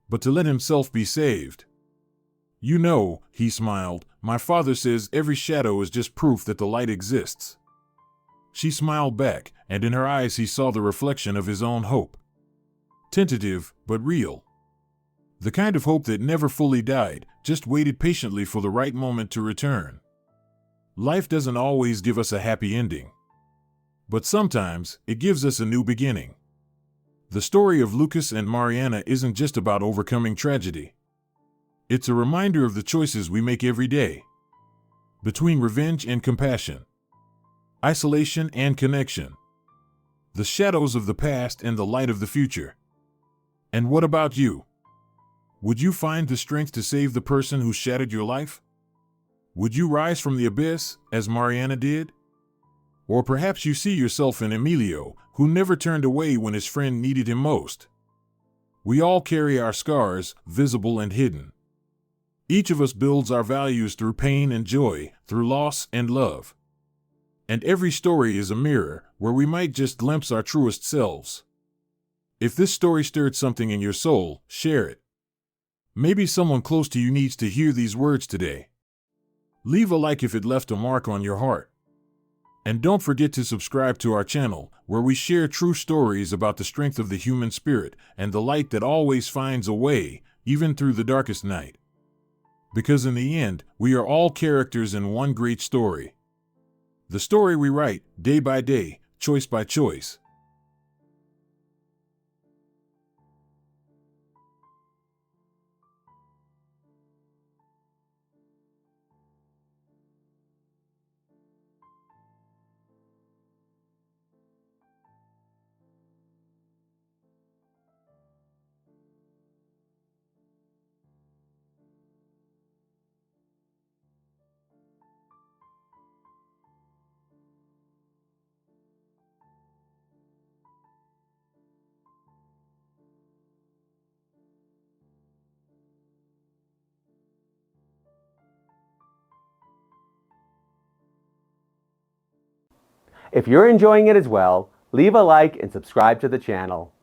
Speaker 2: but to let himself be saved. You know, he smiled, my father says every shadow is just proof that the light exists. She smiled back, and in her eyes he saw the reflection of his own hope. Tentative, but real. The kind of hope that never fully died, just waited patiently for the right moment to return. Life doesn't always give us a happy ending. But sometimes, it gives us a new beginning. The story of Lucas and Mariana isn't just about overcoming tragedy. It's a reminder of the choices we make every day. Between revenge and compassion. Isolation and connection. The shadows of the past and the light of the future. And what about you? Would you find the strength to save the person who shattered your life? Would you rise from the abyss, as Mariana did? Or perhaps you see yourself in Emilio, who never turned away when his friend needed him most. We all carry our scars, visible and hidden. Each of us builds our values through pain and joy, through loss and love. And every story is a mirror, where we might just glimpse our truest selves. If this story stirred something in your soul, share it. Maybe someone close to you needs to hear these words today. Leave a like if it left a mark on your heart. And don't forget to subscribe to our channel, where we share true stories about the strength of the human spirit and the light that always finds a way, even through the darkest night. Because in the end, we are all characters in one great story. The story we write, day by day, choice by choice.
Speaker 1: If you're enjoying it as well, leave a like and subscribe to the channel.